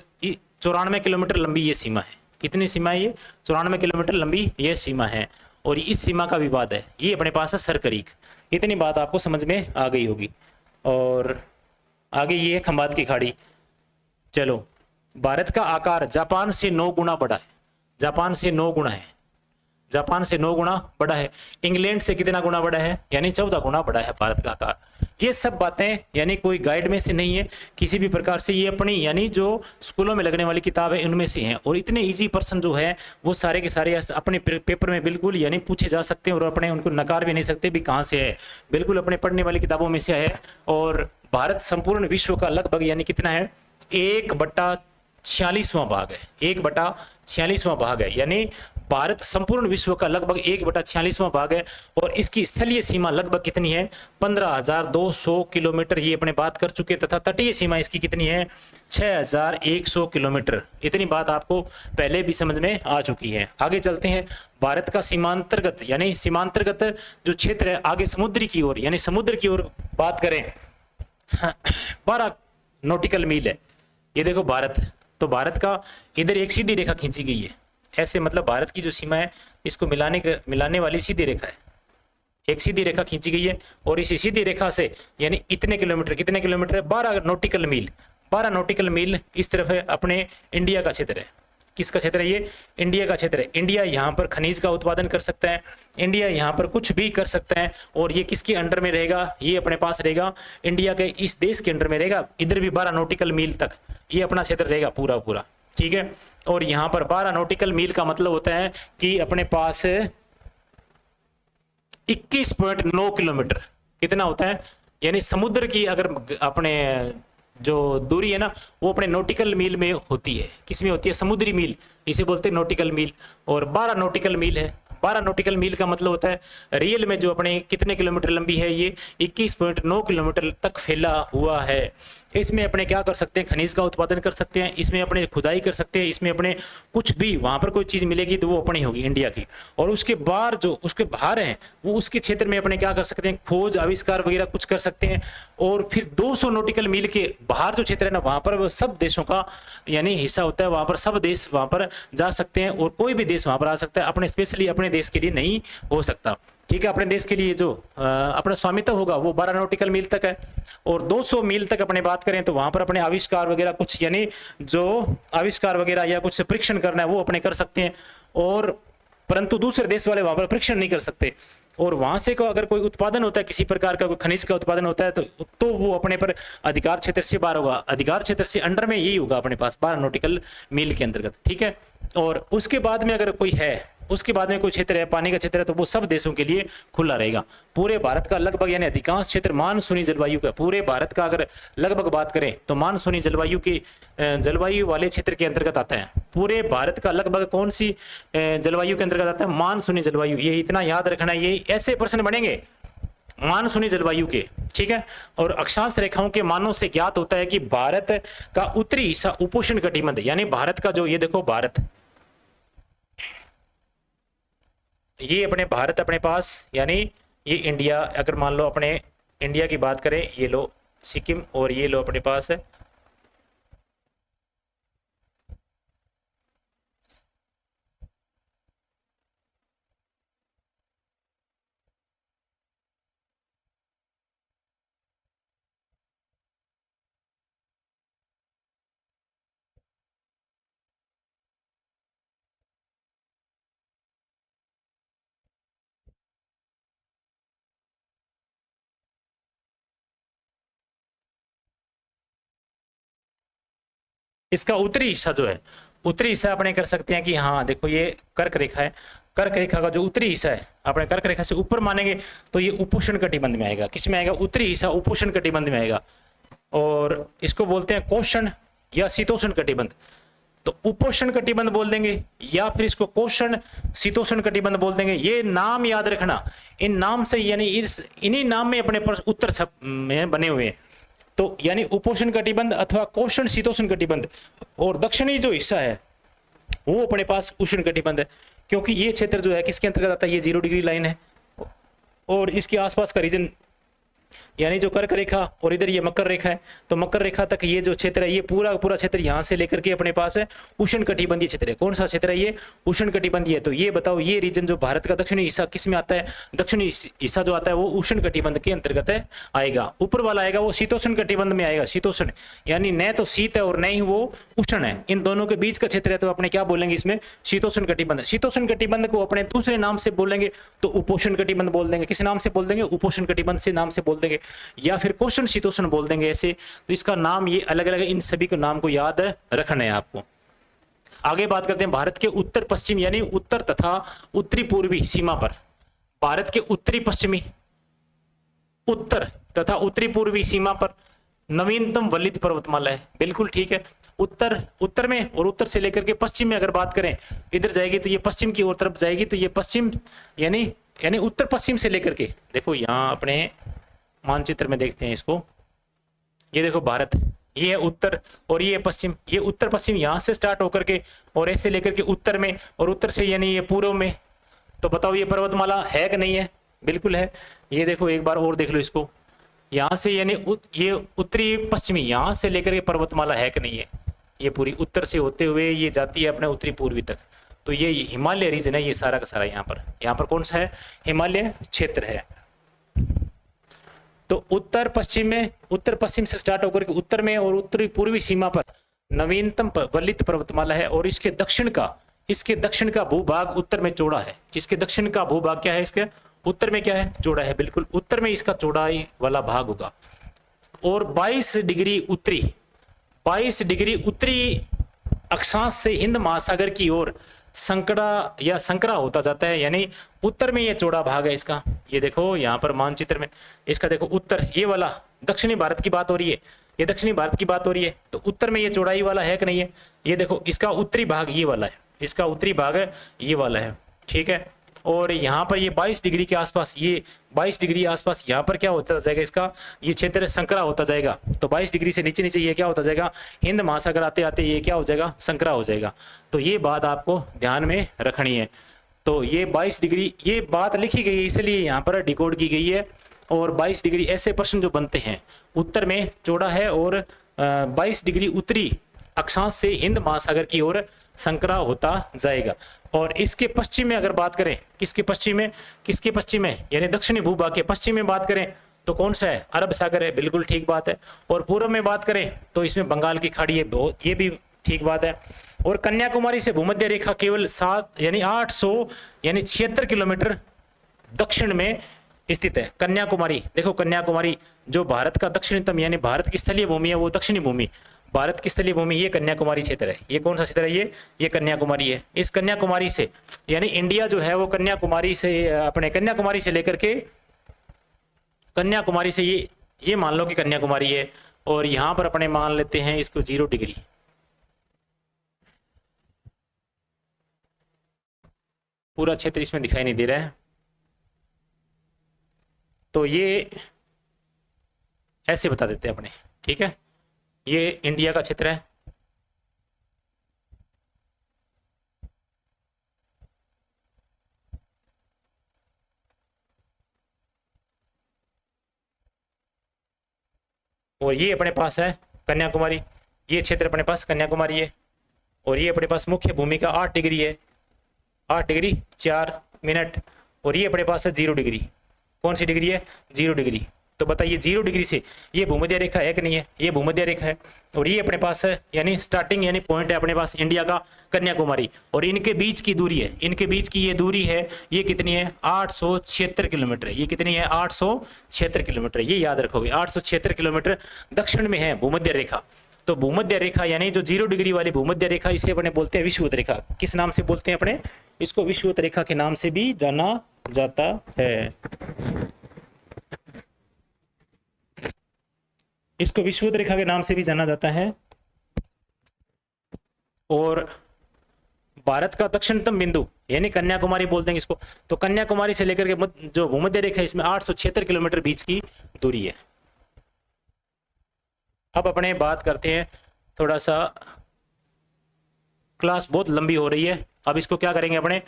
94 किलोमीटर लंबी ये सीमा है, कितनी सीमा है ये? 94 किलोमीटर लंबी ये सीमा है, और इस सीमा का विवाद है, ये अपने पास है सरकरीक। इतनी बात आपको समझ में आ गई होगी। और आगे ये है खंबात की खाड़ी। चलो, भारत का आकार जापान से 9 गुना बड़ा है, जापान से 9 गुना है, जापान से 9 गुना बड़ा है। इंग्लैंड से कितना गुना बड़ा है? यानी 14 गुना बड़ा है भारत का आकार। ये सब बातें यानी कोई गाइड में से नहीं है किसी भी प्रकार से, ये अपनी यानी जो स्कूलों में लगने वाली किताब है उनमें से हैं। और इतने इजी पर्सन जो है वो सारे के सारे अपने पेपर में बिल्कुल यानी पूछे जा सकते हैं, और अपने उनको नकार भी नहीं सकते भी कहाँ से है, बिल्कुल अपने पढ़ने वाली किताबों में से है। और भारत संपूर्ण विश्व का लगभग यानी कितना है? 1/46वां भाग है, 1/46वां भाग है, यानी भारत संपूर्ण विश्व का लगभग 1/46वां भाग है। और इसकी स्थलीय सीमा लगभग कितनी है? 15,200 किलोमीटर, ये अपने बात कर चुके। तथा तटीय सीमा इसकी कितनी है? 6,100 किलोमीटर। इतनी बात आपको पहले भी समझ में आ चुकी है। आगे चलते हैं। भारत का सीमांतर्गत यानी सीमांतर्गत जो क्षेत्र है आगे समुद्री की ओर यानी समुद्र की ओर बात करें 12 नॉटिकल मील है। ये देखो भारत, तो भारत का इधर एक सीधी रेखा खींची गई है ऐसे, मतलब भारत की जो सीमा है इसको मिलाने वाली सीधी रेखा है, एक सीधी रेखा खींची गई है। और इसी सीधी रेखा से यानी इतने किलोमीटर, कितने किलोमीटर है? 12 नॉटिकल मील, 12 नॉटिकल मील इस तरफ है अपने इंडिया का क्षेत्र है। किसका क्षेत्र है ये? इंडिया का क्षेत्र है। इंडिया यहाँ पर खनिज का उत्पादन कर सकता है, इंडिया यहाँ पर कुछ भी कर सकता है। और ये किसके अंडर में रहेगा? ये अपने पास रहेगा इंडिया के इस देश के अंडर में रहेगा। इधर भी 12 नॉटिकल मील तक ये अपना क्षेत्र रहेगा पूरा पूरा, ठीक है। और यहाँ पर 12 नॉटिकल मील का मतलब होता है कि अपने पास 21.9 किलोमीटर कितना होता है? यानी समुद्र की अगर अपने जो दूरी है ना वो अपने नॉटिकल मील में होती है। किस में होती है? समुद्री मील, इसे बोलते हैं नॉटिकल मील। और 12 नॉटिकल मील है। 12 नॉटिकल मील का मतलब होता है रियल में जो अपने कितने किलोमीटर लंबी है? ये 21.9 किलोमीटर तक फैला हुआ है। इसमें अपने क्या कर सकते हैं? खनिज का उत्पादन कर सकते हैं, इसमें अपने खुदाई कर सकते हैं, इसमें अपने कुछ भी वहां पर कोई चीज मिलेगी तो वो अपनी होगी इंडिया की। और उसके बाहर जो उसके बाहर हैं वो उसके क्षेत्र में अपने क्या कर सकते हैं? खोज आविष्कार वगैरह कुछ कर सकते हैं। और फिर 200 नॉटिकल मील के बाहर जो क्षेत्र है ना वहां पर सब देशों का यानी हिस्सा होता है, वहां पर सब देश वहां पर जा सकते हैं और कोई भी देश वहां पर आ सकता है। अपने स्पेशली अपने देश के लिए नहीं हो सकता, ठीक है। अपने देश के लिए जो अपना स्वामित्व होगा वो 12 नॉटिकल मील तक है। और 200 मील तक अपने बात करें तो वहां पर अपने आविष्कार वगैरह कुछ यानी जो आविष्कार वगैरह या कुछ परीक्षण करना है वो अपने कर सकते हैं। और परंतु दूसरे देश वाले वहां पर परीक्षण नहीं कर सकते। और वहां से को अगर कोई उत्पादन होता है, किसी प्रकार का कोई खनिज का उत्पादन होता है तो वो अपने पर अधिकार क्षेत्र से बाहर होगा, अधिकार क्षेत्र से अंडर में यही होगा अपने पास 12 नॉटिकल मील के अंतर्गत, ठीक है। और उसके बाद में अगर कोई है, उसके बाद में कोई क्षेत्र है, पानी का क्षेत्र है, तो वो सब देशों के लिए खुला रहेगा। पूरे भारत का लगभग यानी अधिकांश क्षेत्र मानसूनी जलवायु का, पूरे भारत का अगर लगभग बात करें तो मानसूनी जलवायु के जलवायु वाले क्षेत्र के अंतर्गत आता है। पूरे भारत का लगभग कौन सी जलवायु के अंतर्गत आता है? मानसूनी जलवायु। ये इतना याद रखना, ये ऐसे प्रश्न बनेंगे मानसूनी जलवायु के, ठीक है। और अक्षांश रेखाओं के मानों से ज्ञात होता है कि भारत का उत्तरी हिस्सा उपोष्ण कटिबंध यानी भारत का जो ये देखो भारत, ये अपने भारत अपने पास यानी ये इंडिया, अगर मान लो अपने इंडिया की बात करें, ये लो सिक्किम और ये लो अपने पास है इसका उत्तरी हिस्सा जो है, उत्तरी हिस्सा अपने कर सकते हैं कि हाँ देखो ये कर्क रेखा है, कर्क रेखा का जो उत्तरी हिस्सा है अपने कर्क रेखा से ऊपर मानेंगे तो ये उपोष्ण कटिबंध में आएगा। किस में आएगा? उत्तरी हिस्सा उपोष्ण कटिबंध में आएगा। और इसको बोलते हैं कोष्ण या शीतोष्ण कटिबंध। तो उपोष्ण कटिबंध बोल देंगे या फिर इसको कोष्ण शीतोष्ण कटिबंध बोल देंगे। ये नाम याद रखना, इन नाम से यानी इन्हीं नाम में अपने पर उत्तर छप में बने हुए हैं। तो यानी उपोष्ण कटिबंध अथवा कोष्ण शीतोष्ण कटिबंध। और दक्षिणी जो हिस्सा है वो अपने पास उष्ण कटिबंध है, क्योंकि ये क्षेत्र जो है किसके अंतर्गत आता है? ये 0 डिग्री लाइन है और इसके आसपास का रीजन यानी जो कर्क रेखा और इधर ये मकर रेखा है, तो मकर रेखा तक ये जो क्षेत्र है, ये पूरा पूरा क्षेत्र यहाँ से लेकर के अपने पास है उष्ण कटिबंधीय क्षेत्र है। कौन सा क्षेत्र है ये? उष्ण कटिबंधीय। तो ये बताओ ये रीजन जो भारत का दक्षिणी हिस्सा किस में आता है? दक्षिणी हिस्सा जो आता है वो उष्ण कटिबंध के अंतर्गत है आएगा। ऊपर वाला आएगा वो शीतोष्ण कटिबंध में आएगा। शीतोष्ण यानी न तो शीत है और न ही वो उष्ण है, इन दोनों के बीच का क्षेत्र है, तो अपने क्या बोलेंगे इसमें? शीतोष्ण कटिबंध। शीतोष्ण कटिबंध को अपने दूसरे नाम से बोलेंगे तो उपोष्ण कटिबंध बोल देंगे। किस नाम से बोल देंगे? उपोष्ण कटिबंध से नाम से बोल देंगे, या फिर कोष्ण शीतोष्ण बोल देंगे ऐसे। तो इसका नाम ये अलग अलग, इन सभी को नाम को याद रखना है आपको। आगे बात करते हैं भारत के उत्तर पश्चिम यानी उत्तर तथा उत्तरी पूर्वी सीमा पर, भारत के उत्तरी पश्चिमी, उत्तर तथा उत्तरी पूर्वी सीमा पर नवीनतम वलित पर्वतमाला है। बिल्कुल ठीक है। उत्तर में और उत्तर से लेकर के पश्चिम में अगर बात करें, इधर जाएगी तो ये पश्चिम की ओर तरफ जाएगी, तो ये पश्चिम यानी उत्तर पश्चिम से लेकर के, देखो यहाँ अपने मानचित्र में देखते हैं इसको, ये देखो भारत, ये है उत्तर और ये है पश्चिम। ये उत्तर पश्चिम यहाँ से स्टार्ट होकर के और ऐसे लेकर के उत्तर में, और उत्तर से यानी ये पूर्व में। तो बताओ ये पर्वतमाला है कि नहीं है? बिल्कुल है। ये देखो एक बार और देख लो इसको, यहाँ से यानी ये उत्तरी पश्चिमी, यहाँ से लेकर के पर्वतमाला है कि नहीं है? ये पूरी उत्तर से होते हुए ये जाती है अपने उत्तरी पूर्वी तक। तो ये हिमालय रीजन है ये सारा का सारा। यहाँ पर कौन सा है? हिमालय क्षेत्र है। तो उत्तर पश्चिम से स्टार्ट होकर के उत्तर में और उत्तरी पूर्वी सीमा पर नवीनतम वलित पर्वतमाला है, और इसके दक्षिण का भूभाग उत्तर में चौड़ा है। इसके दक्षिण का भूभाग क्या है? इसके उत्तर में क्या है? चौड़ा है। बिल्कुल उत्तर में इसका चौड़ाई वाला भाग होगा। और 22 डिग्री उत्तरी अक्षांश से हिंद महासागर की ओर संकरा होता जाता है, यानी उत्तर में ये चौड़ा भाग है इसका। ये देखो यहाँ पर मानचित्र में इसका देखो उत्तर, ये वाला दक्षिणी भारत की बात हो रही है, ये दक्षिणी भारत की बात हो रही है। तो उत्तर में ये चौड़ाई वाला है कि नहीं है? ये देखो इसका उत्तरी भाग ये वाला है, इसका उत्तरी भाग ये वाला है। ठीक है। और यहाँ पर ये 22 डिग्री के आसपास, ये 22 डिग्री आसपास यहाँ पर क्या होता जाएगा? इसका ये क्षेत्र संकरा होता जाएगा। तो 22 डिग्री से नीचे नीचे ये क्या होता जाएगा? हिंद महासागर आते आते ये क्या हो जाएगा? संकरा हो जाएगा। तो ये बात आपको ध्यान में रखनी है। तो ये 22 डिग्री, ये बात लिखी गई है इसलिए यहाँ पर डिकोड की गई है। और 22 डिग्री ऐसे प्रश्न जो बनते हैं, उत्तर में चौड़ा है और 22 डिग्री उत्तरी अक्षांश से हिंद महासागर की ओर संकरा होता जाएगा। और इसके पश्चिम में अगर बात करें, किसके पश्चिम में यानी दक्षिणी भूभाग के पश्चिम में बात करें तो कौन सा है? अरब सागर है। बिल्कुल ठीक बात है। और पूर्व में बात करें तो इसमें बंगाल की खाड़ी है, ये भी ठीक बात है। और कन्याकुमारी से भूमध्य रेखा केवल 76 किलोमीटर दक्षिण में स्थित है। कन्याकुमारी, देखो कन्याकुमारी जो भारत का दक्षिणतम यानी भारत की स्थलीय भूमि है, वो दक्षिणी भूमि, भारत की स्थलीय भूमि, ये कन्याकुमारी क्षेत्र है। ये कौन सा क्षेत्र है? ये कन्याकुमारी है। इस कन्याकुमारी से यानी इंडिया जो है वो कन्याकुमारी से लेकर के कन्याकुमारी से ये मान लो कि कन्याकुमारी है, और यहां पर अपने मान लेते हैं इसको 0 डिग्री। पूरा क्षेत्र इसमें दिखाई नहीं दे रहा है, तो ये ऐसे बता देते हैं अपने। ठीक है। ये इंडिया का क्षेत्र है। और ये अपने पास है कन्याकुमारी, ये क्षेत्र अपने पास कन्याकुमारी है। और ये अपने पास मुख्य भूमि का 8 डिग्री है, 8 डिग्री 4 मिनट। और ये अपने पास है 0 डिग्री। कौन सी डिग्री है? 0 डिग्री। तो बताइए 0 डिग्री से ये भूमध्य रेखा है कि नहीं है? ये भूमध्य रेखा है। और ये अपने पास है यानी स्टार्टिंग यानी पॉइंट है अपने पास इंडिया का कन्याकुमारी। और इनके बीच की दूरी है, इनके बीच की ये दूरी है, ये कितनी है? 876 किलोमीटर। ये कितनी है? 876 किलोमीटर। ये याद रखोगे, 876 किलोमीटर दक्षिण में है भूमध्य रेखा। तो भूमध्य रेखा यानी जो 0 डिग्री वाली भूमध्य रेखा, इसे अपने बोलते हैं विषुवत रेखा। किस नाम से बोलते हैं अपने इसको? विषुवत रेखा के नाम से भी जाना जाता है। इसको विषुवत रेखा के नाम से भी जाना जाता है। और भारत का दक्षिणतम बिंदु यानी कन्याकुमारी बोल देंगे इसको। तो कन्याकुमारी से लेकर के जो भूमध्य रेखा है, इसमें 876 किलोमीटर बीच की दूरी है। अब अपने बात करते हैं, थोड़ा सा क्लास बहुत लंबी हो रही है अब इसको क्या करेंगे अपने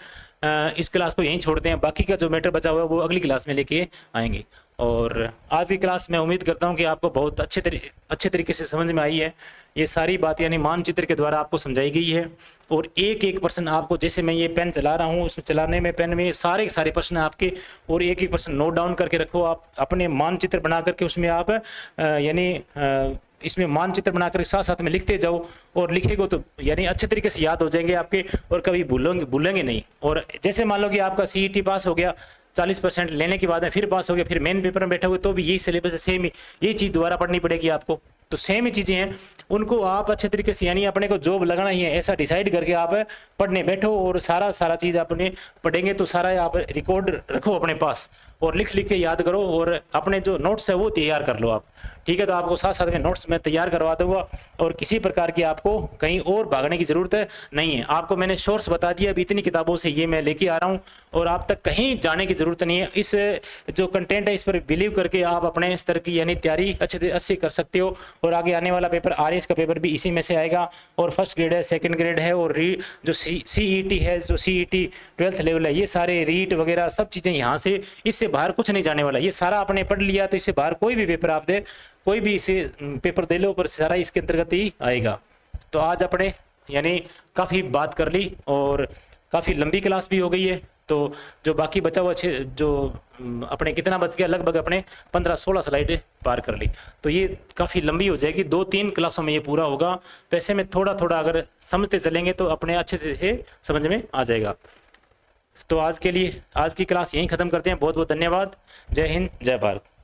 इस क्लास को यहीं छोड़ते हैं, बाकी का जो मैटर बचा हुआ है वो अगली क्लास में लेके आएंगे। और आज की क्लास मैं उम्मीद करता हूँ कि आपको बहुत अच्छे तरीके से समझ में आई है। ये सारी बात यानी मानचित्र के द्वारा आपको समझाई गई है, और एक एक प्रश्न आपको, जैसे मैं ये पेन चला रहा हूँ उसमें चलाने में पेन में सारे के सारे प्रश्न आपके, और एक एक प्रश्न नोट डाउन करके रखो आप, अपने मानचित्र बना करके उसमें आप यानी इसमें मानचित्र बनाकर साथ साथ में लिखते जाओ, और लिखेगो तो यानी अच्छे तरीके से याद हो जाएंगे आपके, और कभी भूलेंगे नहीं। और जैसे मान लो कि आपका सीईटी पास हो गया, 40% लेने के बाद में फिर पास हो गया, फिर मेन पेपर में बैठे हुए तो भी यही सिलेबस है, सेम ही यही चीज़ दोबारा पढ़नी पड़ेगी आपको। तो सेम ही चीज़ें हैं, उनको आप अच्छे तरीके से यानी अपने को जॉब लगाना ही है ऐसा डिसाइड करके आप पढ़ने बैठो, और सारा चीज़ आपने पढ़ेंगे तो सारा आप रिकॉर्ड रखो अपने पास, और लिख के याद करो, और अपने जो नोट्स है वो तैयार कर लो आप। ठीक है, तो आपको साथ साथ में नोट्स मैं तैयार करवा दूंगा, और किसी प्रकार की आपको कहीं और भागने की जरूरत नहीं है। आपको मैंने सोर्स बता दिया, अभी इतनी किताबों से ये मैं लेके आ रहा हूँ, और आप तक कहीं जाने की जरूरत नहीं है। इस जो कंटेंट है इस पर बिलीव करके आप अपने स्तर की यानी तैयारी अच्छे कर सकते हो, और आगे आने वाला पेपर आरएस का पेपर भी इसी में से आएगा, और फर्स्ट ग्रेड है, सेकंड ग्रेड है, और जो सीईटी है, जो सीईटी 12th लेवल है, ये सारे रीट वगैरह सब चीज़ें यहाँ से, इससे बाहर कुछ नहीं जाने वाला। ये सारा आपने पढ़ लिया तो इससे बाहर कोई भी पेपर आप दे, कोई भी इसे पेपर दे लो, पर सारा इसके अंतर्गत ही आएगा। तो आज अपने यानी काफ़ी बात कर ली, और काफ़ी लंबी क्लास भी हो गई है। तो जो बाकी बचा हुआ जो अपने कितना बच गया, लगभग अपने 15-16 स्लाइड पार कर ली, तो ये काफ़ी लंबी हो जाएगी, 2-3 क्लासों में ये पूरा होगा। तो ऐसे में थोड़ा थोड़ा अगर समझते चलेंगे तो अपने अच्छे से समझ में आ जाएगा। तो आज के लिए आज की क्लास यहीं ख़त्म करते हैं। बहुत बहुत धन्यवाद। जय हिंद, जय भारत।